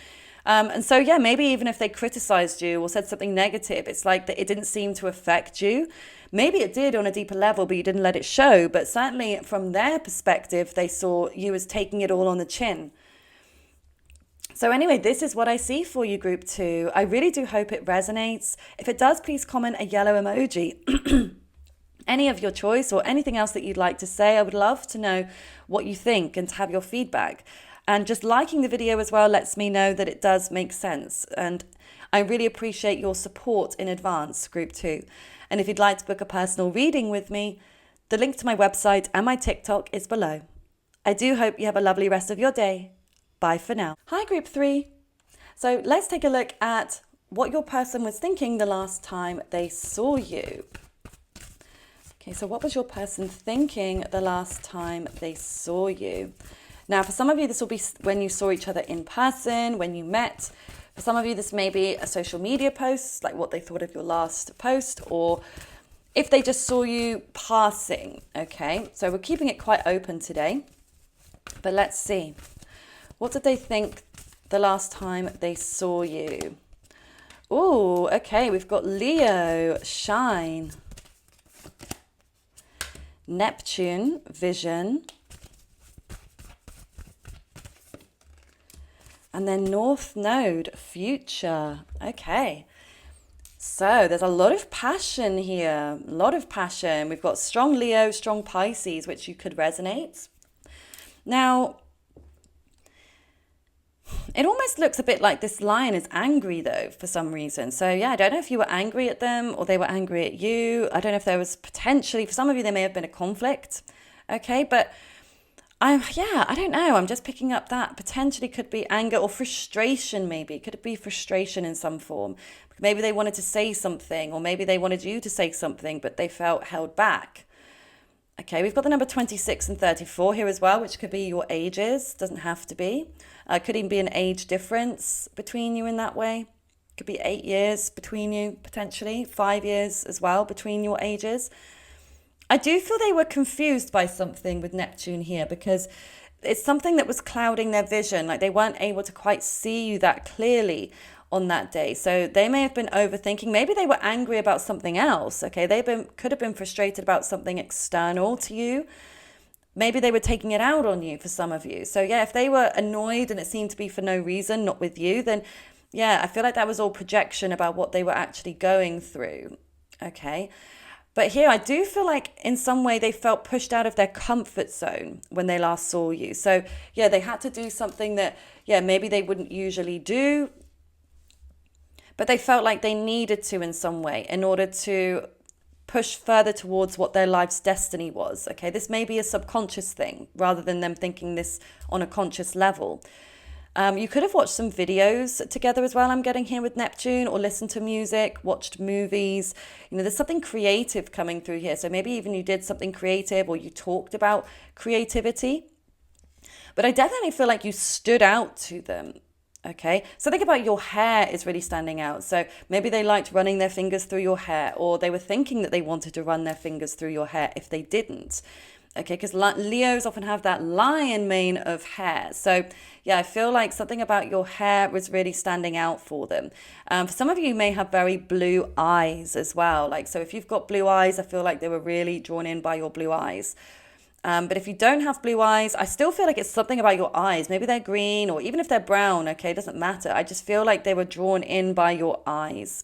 And so, yeah, maybe even if they criticized you or said something negative, it's like that it didn't seem to affect you. Maybe it did on a deeper level, but you didn't let it show. But certainly from their perspective, they saw you as taking it all on the chin. So anyway, this is what I see for you, group 2. I really do hope it resonates. If it does, please comment a yellow emoji. Any of your choice or anything else that you'd like to say. I would love to know what you think and to have your feedback. And just liking the video as well lets me know that it does make sense. And I really appreciate your support in advance, group 2. And if you'd like to book a personal reading with me, the link to my website and my TikTok is below. I do hope you have a lovely rest of your day. Bye for now. Hi, group 3. So let's take a look at what your person was thinking the last time they saw you. Okay, so what was your person thinking the last time they saw you? Now, for some of you, this will be when you saw each other in person, when you met. For some of you, this may be a social media post, like what they thought of your last post, or if they just saw you passing, okay? So we're keeping it quite open today, but let's see. What did they think the last time they saw you? Oh, okay, we've got Leo, shine. Neptune, vision. And then North Node, future. Okay. So there's a lot of passion here. A lot of passion. We've got strong Leo, strong Pisces, which you could resonate. Now, it almost looks a bit like this lion is angry, though, for some reason. So, yeah, I don't know if you were angry at them or they were angry at you. I don't know if there was potentially, for some of you, there may have been a conflict. Okay, but I don't know. I'm just picking up that potentially could be anger or frustration, maybe. Could it be frustration in some form? Maybe they wanted to say something, or maybe they wanted you to say something, but they felt held back. Okay, we've got the number 26 and 34 here as well, which could be your ages. Doesn't have to be. Could even be an age difference between you in that way. Could be 8 years between you, potentially. 5 years as well between your ages. I do feel they were confused by something with Neptune here, because it's something that was clouding their vision. Like they weren't able to quite see you that clearly on that day. So they may have been overthinking. Maybe they were angry about something else. Okay, could have been frustrated about something external to you. Maybe they were taking it out on you for some of you. So yeah, if they were annoyed and it seemed to be for no reason, not with you, then yeah, I feel like that was all projection about what they were actually going through. Okay. But here I do feel like in some way they felt pushed out of their comfort zone when they last saw you. So yeah, they had to do something that, yeah, maybe they wouldn't usually do, but they felt like they needed to in some way in order to push further towards what their life's destiny was. Okay, this may be a subconscious thing rather than them thinking this on a conscious level. You could have watched some videos together as well, I'm getting here with Neptune, or listened to music, watched movies. You know, there's something creative coming through here. So maybe even you did something creative or you talked about creativity. But I definitely feel like you stood out to them. Okay, so think about your hair is really standing out. So maybe they liked running their fingers through your hair, or they were thinking that they wanted to run their fingers through your hair if they didn't. Okay, because Leos often have that lion mane of hair. So yeah, I feel like something about your hair was really standing out for them. For some of you may have very blue eyes as well. Like, so if you've got blue eyes, I feel like they were really drawn in by your blue eyes. But if you don't have blue eyes, I still feel like it's something about your eyes. Maybe they're green, or even if they're brown, okay, it doesn't matter. I just feel like they were drawn in by your eyes.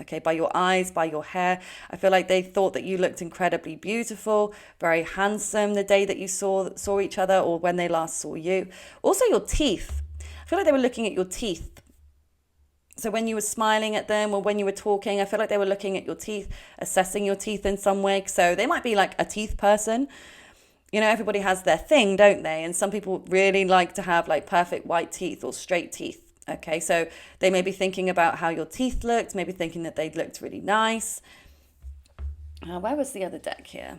Okay, by your eyes, by your hair. I feel like they thought that you looked incredibly beautiful, very handsome the day that you saw each other, or when they last saw you. Also your teeth. I feel like they were looking at your teeth. So when you were smiling at them or when you were talking, I feel like they were looking at your teeth, assessing your teeth in some way. So they might be like a teeth person. You know, everybody has their thing, don't they? And some people really like to have like perfect white teeth or straight teeth. Okay, so they may be thinking about how your teeth looked, maybe thinking that they looked really nice. Where was the other deck here?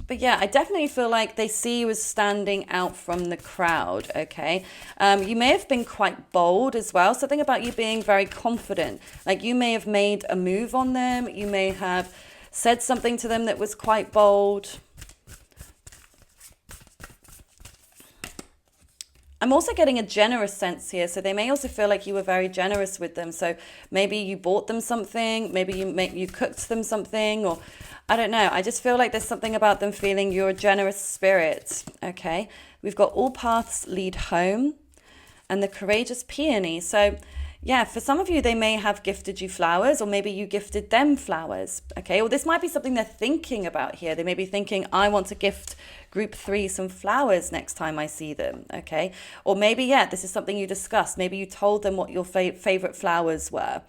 But yeah, I definitely feel like they see you as standing out from the crowd, okay? You may have been quite bold as well. So think about you being very confident. Like you may have made a move on them. You may have said something to them that was quite bold. I'm also getting a generous sense here. So they may also feel like you were very generous with them. So maybe you bought them something, maybe you cooked them something, or I don't know. I just feel like there's something about them feeling you're a generous spirit. Okay. We've got all paths lead home and the courageous peony. So yeah, for some of you, they may have gifted you flowers, or maybe you gifted them flowers. Okay. Or this might be something they're thinking about here. They may be thinking, I want to gift group 3 some flowers next time I see them. Okay. Or maybe, yeah, this is something you discussed. Maybe you told them what your favorite flowers were.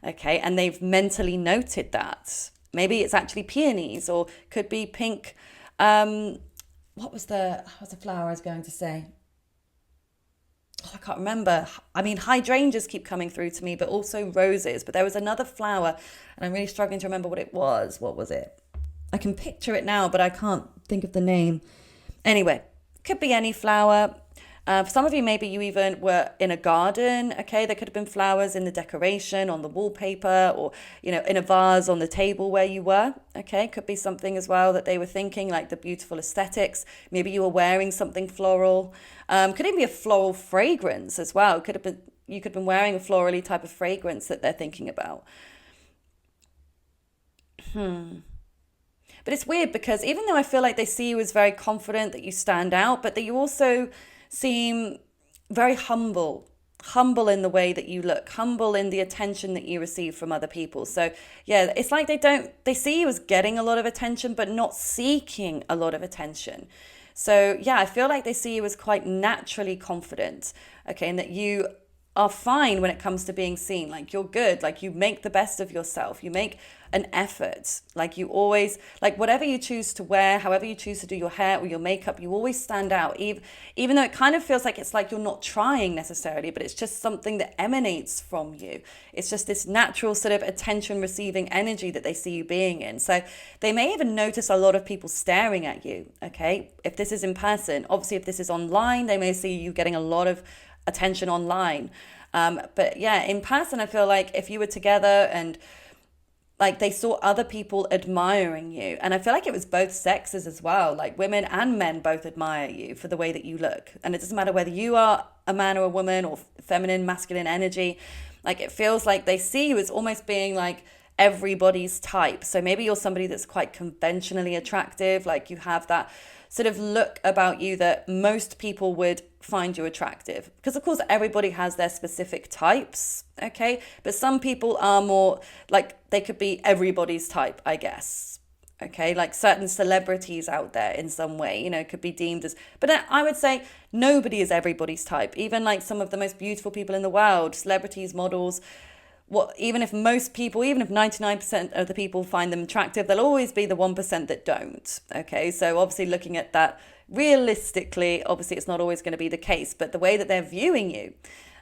Okay. And they've mentally noted that. Maybe it's actually peonies, or could be pink. What was the flower I was going to say? Oh, I can't remember. I mean, hydrangeas keep coming through to me, but also roses. But there was another flower, and I'm really struggling to remember what it was. What was it? I can picture it now, but I can't think of the name. Anyway, could be any flower. For some of you, maybe you even were in a garden. Okay, there could have been flowers in the decoration, on the wallpaper, or in a vase on the table where you were. Okay, could be something as well that they were thinking, like the beautiful aesthetics. Maybe you were wearing something floral. Could even be a floral fragrance as well. You could have been wearing a florally type of fragrance that they're thinking about. But it's weird because even though I feel like they see you as very confident, that you stand out, but that you also seem very humble in the way that you look, humble in the attention that you receive from other people. So yeah, it's like they see you as getting a lot of attention, but not seeking a lot of attention. So yeah, I feel like they see you as quite naturally confident, okay, and that you are fine when it comes to being seen. Like you're good, like you make the best of yourself, you make an effort, like you always, like whatever you choose to wear, however you choose to do your hair or your makeup, you always stand out, even though it kind of feels like it's like you're not trying necessarily, but it's just something that emanates from you. It's just this natural sort of attention receiving energy that they see you being in. So they may even notice a lot of people staring at you, okay, if this is in person. Obviously, if this is online, they may see you getting a lot of attention online. But yeah, in person, I feel like if you were together and like they saw other people admiring you, and I feel like it was both sexes as well, like women and men both admire you for the way that you look. And it doesn't matter whether you are a man or a woman, or feminine, masculine energy, like it feels like they see you as almost being like everybody's type. So maybe you're somebody that's quite conventionally attractive, like you have that sort of look about you that most people would find you attractive, because of course everybody has their specific types, okay, but some people are more like they could be everybody's type, I guess, okay, like certain celebrities out there in some way, could be deemed as, but I would say nobody is everybody's type. Even like some of the most beautiful people in the world, celebrities, models, even if 99% of the people find them attractive, there'll always be the 1% that don't. Okay, so obviously looking at that realistically, obviously it's not always going to be the case, but the way that they're viewing you,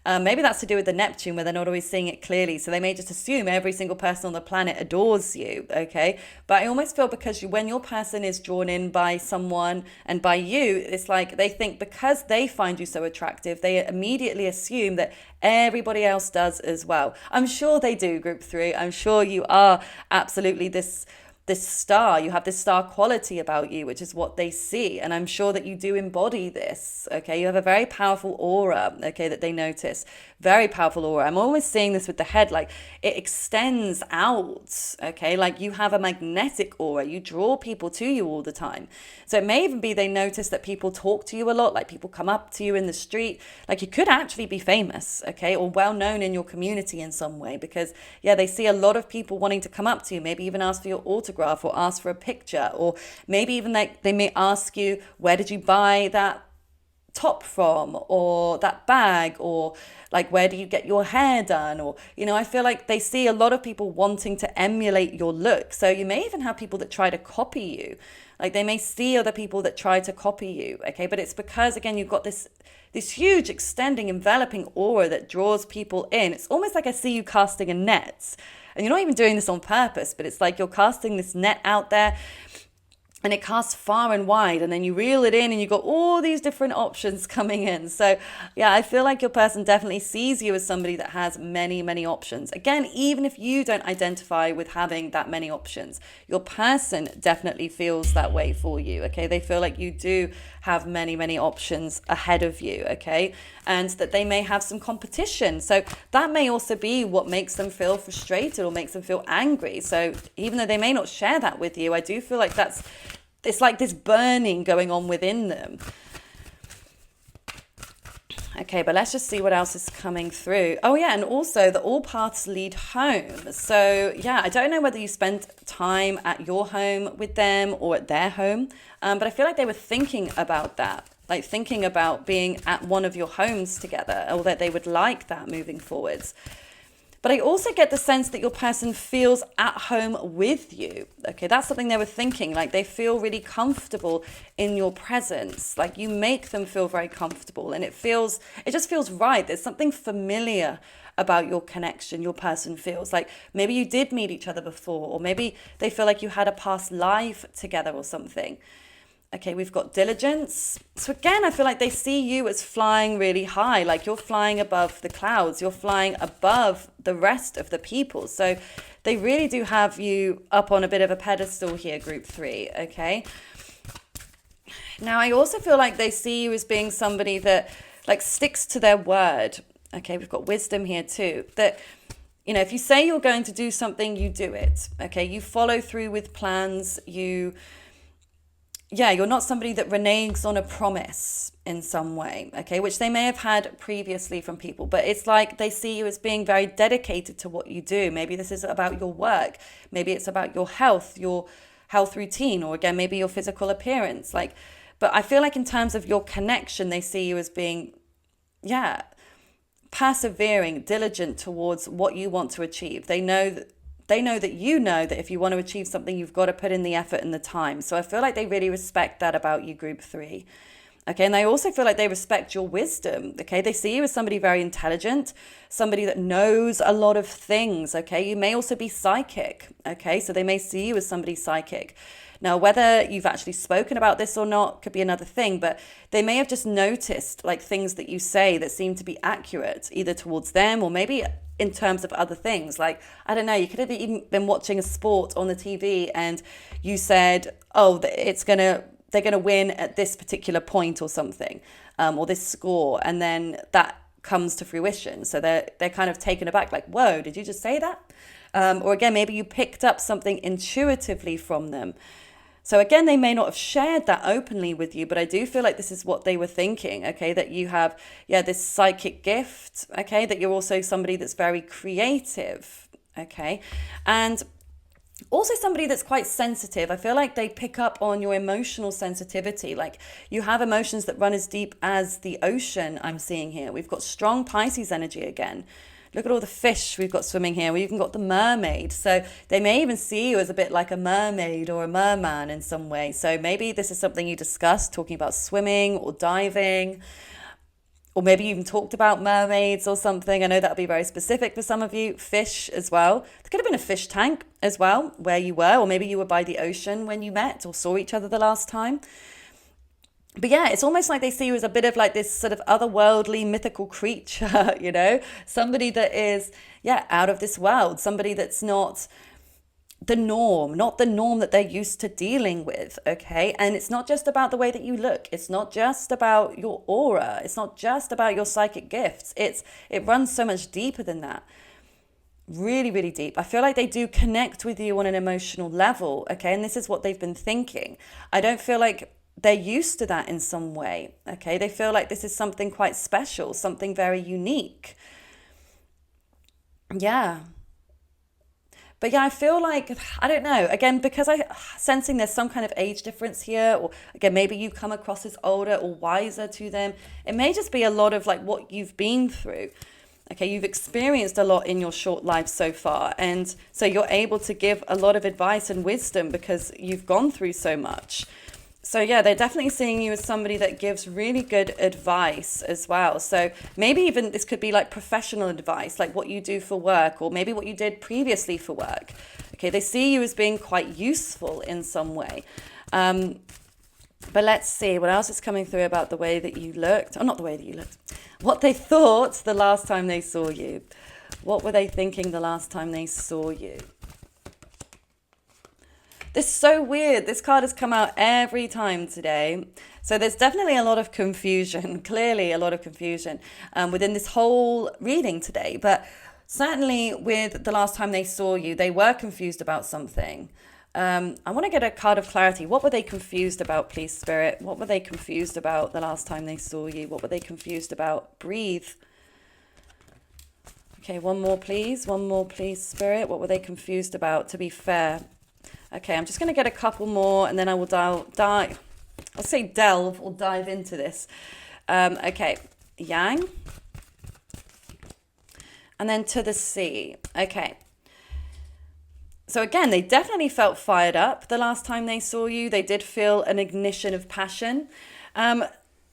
maybe that's to do with the Neptune, where they're not always seeing it clearly. So they may just assume every single person on the planet adores you, okay? But I almost feel because when your person is drawn in by someone and by you, it's like they think because they find you so attractive, they immediately assume that everybody else does as well. I'm sure they do, group 3. I'm sure you are absolutely this star. You have this star quality about you, which is what they see. And I'm sure that you do embody this. Okay. You have a very powerful aura. Okay. That they notice. Very powerful aura. I'm always seeing this with the head, like it extends out. Okay. Like you have a magnetic aura. You draw people to you all the time. So it may even be they notice that people talk to you a lot, like people come up to you in the street. Like you could actually be famous. Okay. Or well known in your community in some way, because yeah, they see a lot of people wanting to come up to you, maybe even ask for your autograph, or ask for a picture, or maybe even they may ask you, where did you buy that top from, or that bag, or like where do you get your hair done, or I feel like they see a lot of people wanting to emulate your look. So you may even have people that try to copy you, like they may see other people that try to copy you, okay, but it's because again you've got this huge extending enveloping aura that draws people in. It's almost like I see you casting a net. And you're not even doing this on purpose, but it's like you're casting this net out there. and it casts far and wide, and then you reel it in and you've got all these different options coming in. So yeah, I feel like your person definitely sees you as somebody that has many, many options. Again, even if you don't identify with having that many options, your person definitely feels that way for you. Okay, they feel like you do have many, many options ahead of you. Okay, and that they may have some competition, so that may also be what makes them feel frustrated or makes them feel angry. So even though they may not share that with you, I do feel like it's like this burning going on within them. Okay, but let's just see what else is coming through. Oh yeah, and also that all paths lead home. So yeah, I don't know whether you spent time at your home with them or at their home, but I feel like they were thinking about that, like thinking about being at one of your homes together, or that they would like that moving forwards. But I also get the sense that your person feels at home with you. Okay, that's something they were thinking. Like they feel really comfortable in your presence. Like you make them feel very comfortable, and it just feels right. There's something familiar about your connection. Your person feels like maybe you did meet each other before, or maybe they feel like you had a past life together or something. Okay, we've got diligence. So again, I feel like they see you as flying really high, like you're flying above the clouds, you're flying above the rest of the people. So they really do have you up on a bit of a pedestal here, group 3, okay? Now, I also feel like they see you as being somebody that like sticks to their word. Okay, we've got wisdom here too, that if you say you're going to do something, you do it. Okay, you follow through with plans, you're not somebody that reneges on a promise in some way, okay, which they may have had previously from people, but it's like they see you as being very dedicated to what you do. Maybe this is about your work, maybe it's about your health routine, or again, maybe your physical appearance. But I feel like in terms of your connection, they see you as being, persevering, diligent towards what you want to achieve. They know that you know that if you want to achieve something, you've got to put in the effort and the time. So I feel like they really respect that about you, group 3. Okay, and I also feel like they respect your wisdom. Okay, they see you as somebody very intelligent, somebody that knows a lot of things. Okay, you may also be psychic. Okay, so they may see you as somebody psychic. Now, whether you've actually spoken about this or not could be another thing, but they may have just noticed like things that you say that seem to be accurate, either towards them or maybe in terms of other things. Like, I don't know, you could have even been watching a sport on the TV and you said, oh, they're going to win at this particular point or something, or this score. And then that comes to fruition. So they're kind of taken aback, like, whoa, did you just say that? Or again, maybe you picked up something intuitively from them. So again, they may not have shared that openly with you, but I do feel like this is what they were thinking, okay, that you have, this psychic gift, okay, that you're also somebody that's very creative, okay, and also somebody that's quite sensitive. I feel like they pick up on your emotional sensitivity. Like you have emotions that run as deep as the ocean, I'm seeing here. We've got strong Pisces energy again. Look at all the fish we've got swimming here. We've even got the mermaid. So they may even see you as a bit like a mermaid or a merman in some way. So maybe this is something you discussed, talking about swimming or diving, or maybe you even talked about mermaids or something. I know that would be very specific for some of you. Fish as well. There could have been a fish tank as well where you were, or maybe you were by the ocean when you met or saw each other the last time. But it's almost like they see you as a bit of like this sort of otherworldly mythical creature, somebody that is, out of this world, somebody that's not the norm that they're used to dealing with, okay? And it's not just about the way that you look. It's not just about your aura. It's not just about your psychic gifts. It runs so much deeper than that. Really, really deep. I feel like they do connect with you on an emotional level, okay? And this is what they've been thinking. I don't feel like they're used to that in some way, okay? They feel like this is something quite special, something very unique. Yeah. But I feel like, I don't know, again, because I'm sensing there's some kind of age difference here, or again, maybe you come across as older or wiser to them. It may just be a lot of like what you've been through. Okay, you've experienced a lot in your short life so far. And so you're able to give a lot of advice and wisdom because you've gone through so much. So they're definitely seeing you as somebody that gives really good advice as well. So maybe even this could be like professional advice, like what you do for work, or maybe what you did previously for work. Okay, they see you as being quite useful in some way. But let's see what else is coming through about the way that you looked. Oh, not the way that you looked. What they thought the last time they saw you. What were they thinking the last time they saw you? This is so weird. This card has come out every time today. So there's definitely a lot of confusion, clearly a lot of confusion within this whole reading today. But certainly with the last time they saw you, they were confused about something. I want to get a card of clarity. What were they confused about, please, Spirit? What were they confused about the last time they saw you? What were they confused about? Breathe. Okay, one more, please. One more, please, Spirit. What were they confused about, to be fair? Okay, I'm just going to get a couple more and then I will delve or dive into this. Okay, Yang. And then to the sea. Okay. So again, they definitely felt fired up the last time they saw you. They did feel an ignition of passion.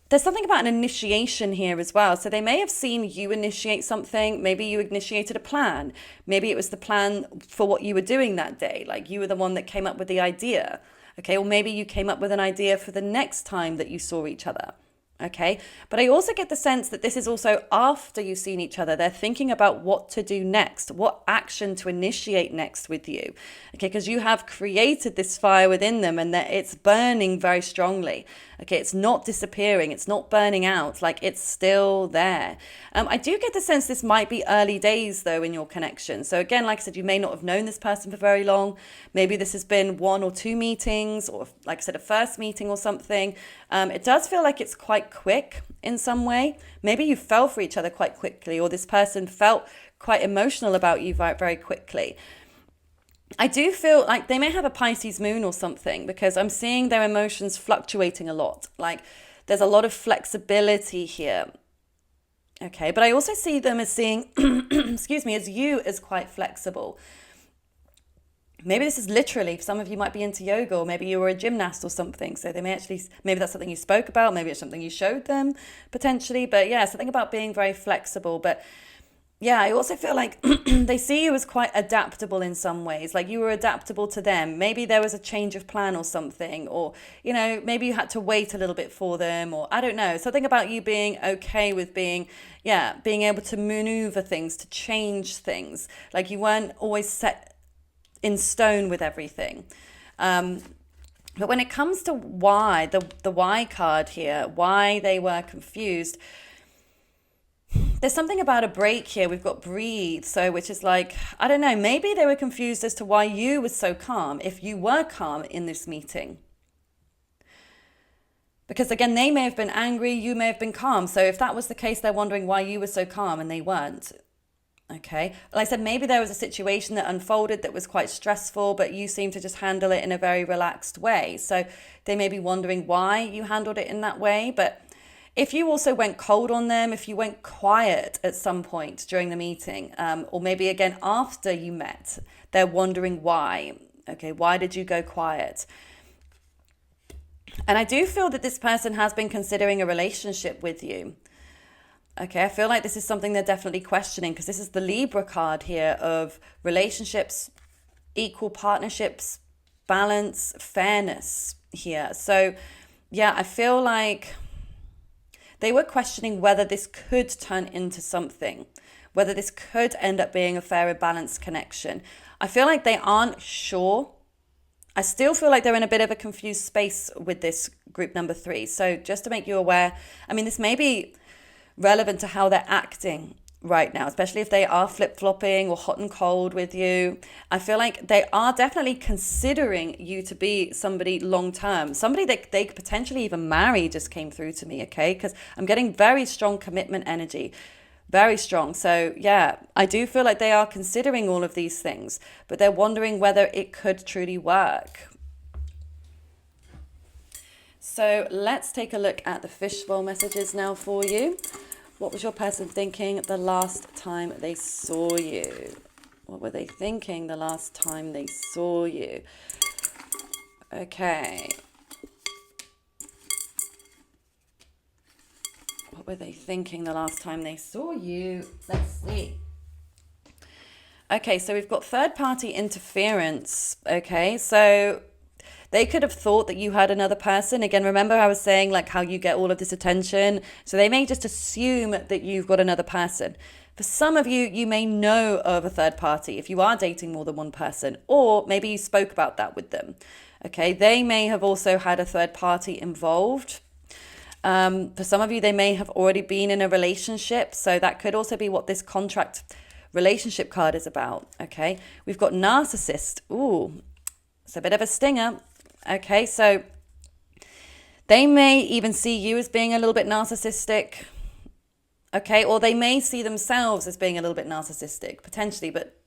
There's something about an initiation here as well. So they may have seen you initiate something. Maybe you initiated a plan. Maybe it was the plan for what you were doing that day. Like you were the one that came up with the idea. Okay, or maybe you came up with an idea for the next time that you saw each other. Okay, but I also get the sense that this is also after you've seen each other. They're thinking about what to do next, what action to initiate next with you. Okay, because you have created this fire within them and that it's burning very strongly. Okay, it's not disappearing, it's not burning out, like it's still there. I do get the sense this might be early days though in your connection. So again, like I said, you may not have known this person for very long. Maybe this has been 1 or 2 meetings, or like I said, a first meeting or something. It does feel like it's quite quick in some way. Maybe you fell for each other quite quickly, or this person felt quite emotional about you very, very quickly. I do feel like they may have a Pisces moon or something, because I'm seeing their emotions fluctuating a lot. Like there's a lot of flexibility here. Okay, but I also see them as seeing, excuse me, as you as quite flexible. Maybe this is literally, some of you might be into yoga, or maybe you were a gymnast or something. So they may actually, maybe that's something you spoke about. Maybe it's something you showed them potentially. But yeah, something about being very flexible. But yeah, I also feel like they see you as quite adaptable in some ways, like you were adaptable to them. Maybe there was a change of plan or something, or, you know, maybe you had to wait a little bit for them, or I don't know, something about you being okay with being able to maneuver things, to change things. Like you weren't always set in stone with everything. But when it comes to why, the why card here, why they were confused, there's something about a break here. We've got breathe. So, which is like, I don't know, maybe they were confused as to why you were so calm, if you were calm in this meeting. Because again, they may have been angry, you may have been calm. So if that was the case, they're wondering why you were so calm and they weren't. Okay. Like I said, maybe there was a situation that unfolded that was quite stressful, but you seem to just handle it in a very relaxed way. So they may be wondering why you handled it in that way. But if you also went cold on them, if you went quiet at some point during the meeting, or maybe again after you met, they're wondering why. Okay, why did you go quiet? And I do feel that this person has been considering a relationship with you. Okay, I feel like this is something they're definitely questioning, because this is the Libra card here of relationships, equal partnerships, balance, fairness here. So yeah, I feel like they were questioning whether this could turn into something, whether this could end up being a fair and balanced connection. I feel like they aren't sure. I still feel like they're in a bit of a confused space with this group number 3. So just to make you aware, I mean, this may be relevant to how they're acting right now, especially if they are flip-flopping or hot and cold with you. I feel like they are definitely considering you to be somebody long-term, somebody that they could potentially even marry. Just came through to me, okay? Because I'm getting very strong commitment energy, very strong. So yeah, I do feel like they are considering all of these things, but they're wondering whether it could truly work. So let's take a look at the fishbowl messages now for you. What was your person thinking the last time they saw you? What were they thinking the last time they saw you? Okay. What were they thinking the last time they saw you? Let's see. Okay, so we've got third-party interference. Okay, so they could have thought that you had another person. Again, remember I was saying like how you get all of this attention. So they may just assume that you've got another person. For some of you, you may know of a third party if you are dating more than one person, or maybe you spoke about that with them. Okay, they may have also had a third party involved. For some of you, they may have already been in a relationship. So that could also be what this contract relationship card is about. Okay, we've got narcissist. Ooh, it's a bit of a stinger. Okay, so they may even see you as being a little bit narcissistic. Okay, or they may see themselves as being a little bit narcissistic, potentially, but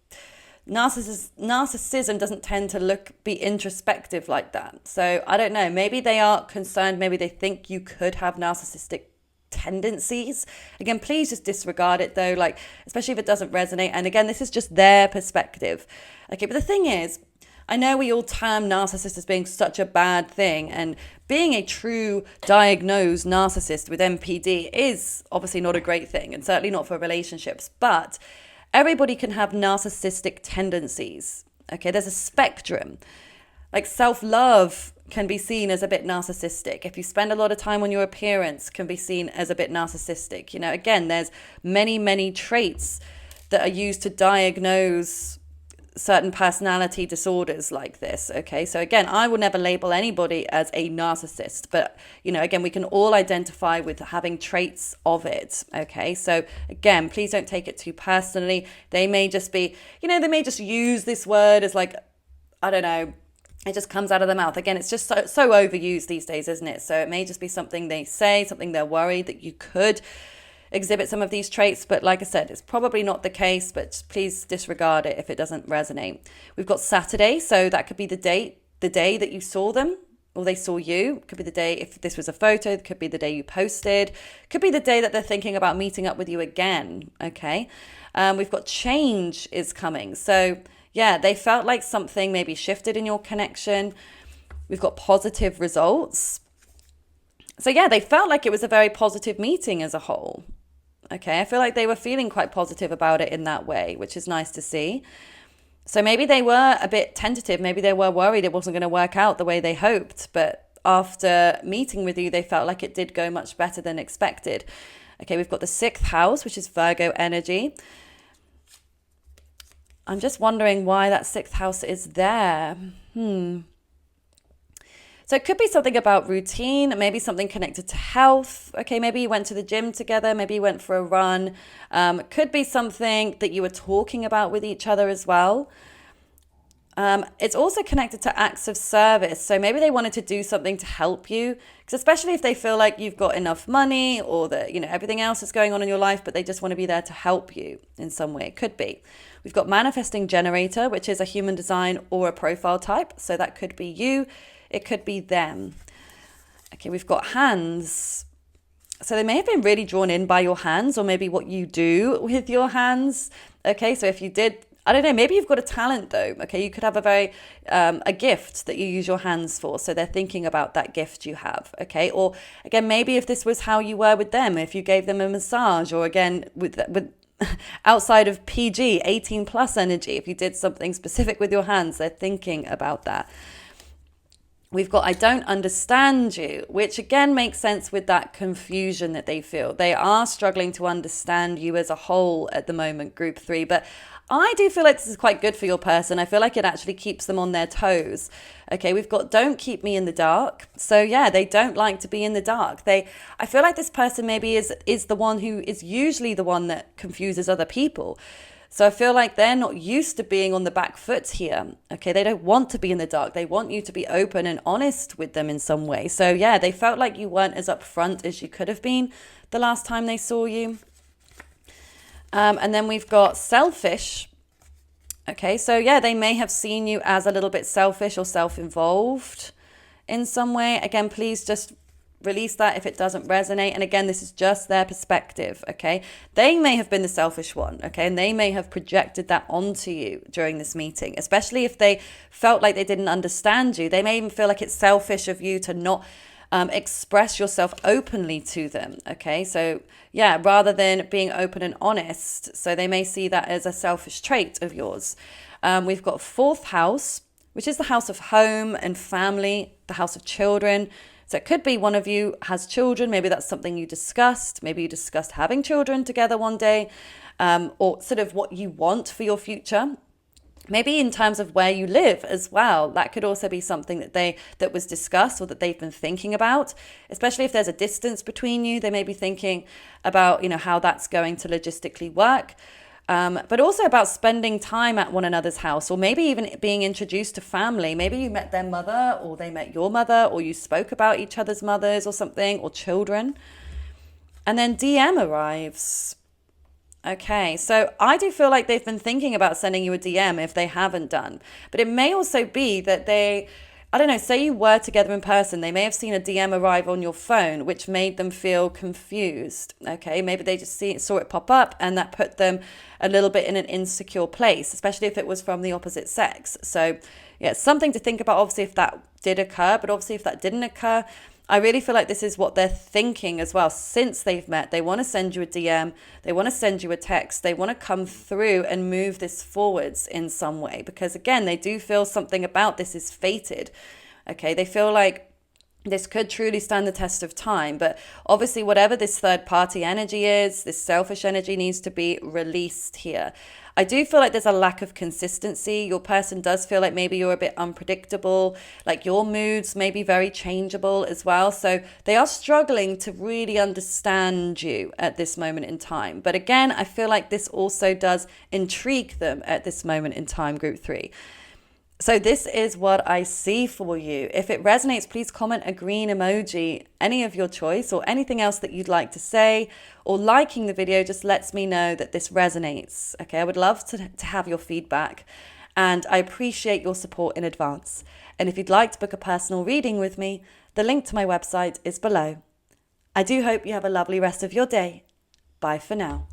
narcissism doesn't tend to be introspective like that. So I don't know, maybe they are concerned, maybe they think you could have narcissistic tendencies. Again, please just disregard it though, like, especially if it doesn't resonate. And again, this is just their perspective. Okay, but the thing is, I know we all term narcissists as being such a bad thing, and being a true diagnosed narcissist with NPD is obviously not a great thing, and certainly not for relationships, but everybody can have narcissistic tendencies. Okay, there's a spectrum. Like self-love can be seen as a bit narcissistic. If you spend a lot of time on your appearance, can be seen as a bit narcissistic. You know, again, there's many traits that are used to diagnose certain personality disorders like this. Okay, so again, I will never label anybody as a narcissist, but you know, again, we can all identify with having traits of it. Okay, so again, please don't take it too personally. They may just be, you know, they may just use this word as like, I don't know, it just comes out of the mouth. Again, it's just so overused these days, isn't it? So it may just be something they say, something they're worried that you could exhibit some of these traits, but like I said, it's probably not the case, but please disregard it if it doesn't resonate. We've got Saturday, so that could be the day that you saw them or they saw you. It could be the day, if this was a photo, it could be the day you posted, could be the day that they're thinking about meeting up with you again. Okay, we've got change is coming, so yeah, they felt like something maybe shifted in your connection. We've got positive results, so yeah, they felt like it was a very positive meeting as a whole. Okay, I feel like they were feeling quite positive about it in that way, which is nice to see. So maybe they were a bit tentative. Maybe they were worried it wasn't going to work out the way they hoped. But after meeting with you, they felt like it did go much better than expected. Okay, we've got the 6th house, which is Virgo energy. I'm just wondering why that 6th house is there. So it could be something about routine, maybe something connected to health. Okay, maybe you went to the gym together, maybe you went for a run. Could be something that you were talking about with each other as well. It's also connected to acts of service. So maybe they wanted to do something to help you, because especially if they feel like you've got enough money or that, you know, everything else is going on in your life, but they just want to be there to help you in some way. It could be. We've got manifesting generator, which is a human design or a profile type. So that could be you. It could be them. Okay, we've got hands. So they may have been really drawn in by your hands, or maybe what you do with your hands. Okay, so if you did, I don't know, maybe you've got a talent though. Okay, you could have a gift that you use your hands for. So they're thinking about that gift you have. Okay, or again, maybe if this was how you were with them, if you gave them a massage, or again, with outside of PG, 18 plus energy, if you did something specific with your hands, they're thinking about that. We've got I don't understand you, which again makes sense with that confusion that they feel. They are struggling to understand you as a whole at the moment, group 3. But I do feel like this is quite good for your person. I feel like it actually keeps them on their toes. Okay, we've got don't keep me in the dark. So yeah, they don't like to be in the dark. I feel like this person maybe is the one who is usually the one that confuses other people. So I feel like they're not used to being on the back foot here. Okay, they don't want to be in the dark. They want you to be open and honest with them in some way. So yeah, they felt like you weren't as upfront as you could have been the last time they saw you. And then we've got selfish. Okay, so yeah, they may have seen you as a little bit selfish or self-involved in some way. Again, please just release that if it doesn't resonate. And again, this is just their perspective, okay? They may have been the selfish one, okay? And they may have projected that onto you during this meeting, especially if they felt like they didn't understand you. They may even feel like it's selfish of you to not express yourself openly to them, okay? So yeah, rather than being open and honest. So they may see that as a selfish trait of yours. We've got 4th house, which is the house of home and family, the house of children. So it could be one of you has children. Maybe that's something you discussed. Maybe you discussed having children together one day, or sort of what you want for your future. Maybe in terms of where you live as well. That could also be something that was discussed or that they've been thinking about, especially if there's a distance between you. They may be thinking about, how that's going to logistically work. But also about spending time at one another's house, or maybe even being introduced to family. Maybe you met their mother, or they met your mother, or you spoke about each other's mothers or something, or children. And then DM arrives. Okay, so I do feel like they've been thinking about sending you a DM if they haven't done. But it may also be that I don't know, say you were together in person, they may have seen a DM arrive on your phone, which made them feel confused. Okay, maybe they just saw it pop up, and that put them a little bit in an insecure place, especially if it was from the opposite sex. So yeah, it's something to think about, obviously, if that did occur. But obviously, if that didn't occur, I really feel like this is what they're thinking as well. Since they've met, they want to send you a DM, they want to send you a text, they want to come through and move this forwards in some way. Because again, they do feel something about this is fated. Okay, they feel like this could truly stand the test of time. But obviously, whatever this third party energy is, this selfish energy needs to be released here. I do feel like there's a lack of consistency. Your person does feel like maybe you're a bit unpredictable, like your moods may be very changeable as well. So they are struggling to really understand you at this moment in time. But again, I feel like this also does intrigue them at this moment in time, group 3. So this is what I see for you. If it resonates, please comment a green emoji, any of your choice, or anything else that you'd like to say, or liking the video just lets me know that this resonates. Okay, I would love to have your feedback, and I appreciate your support in advance. And if you'd like to book a personal reading with me, the link to my website is below. I do hope you have a lovely rest of your day. Bye for now.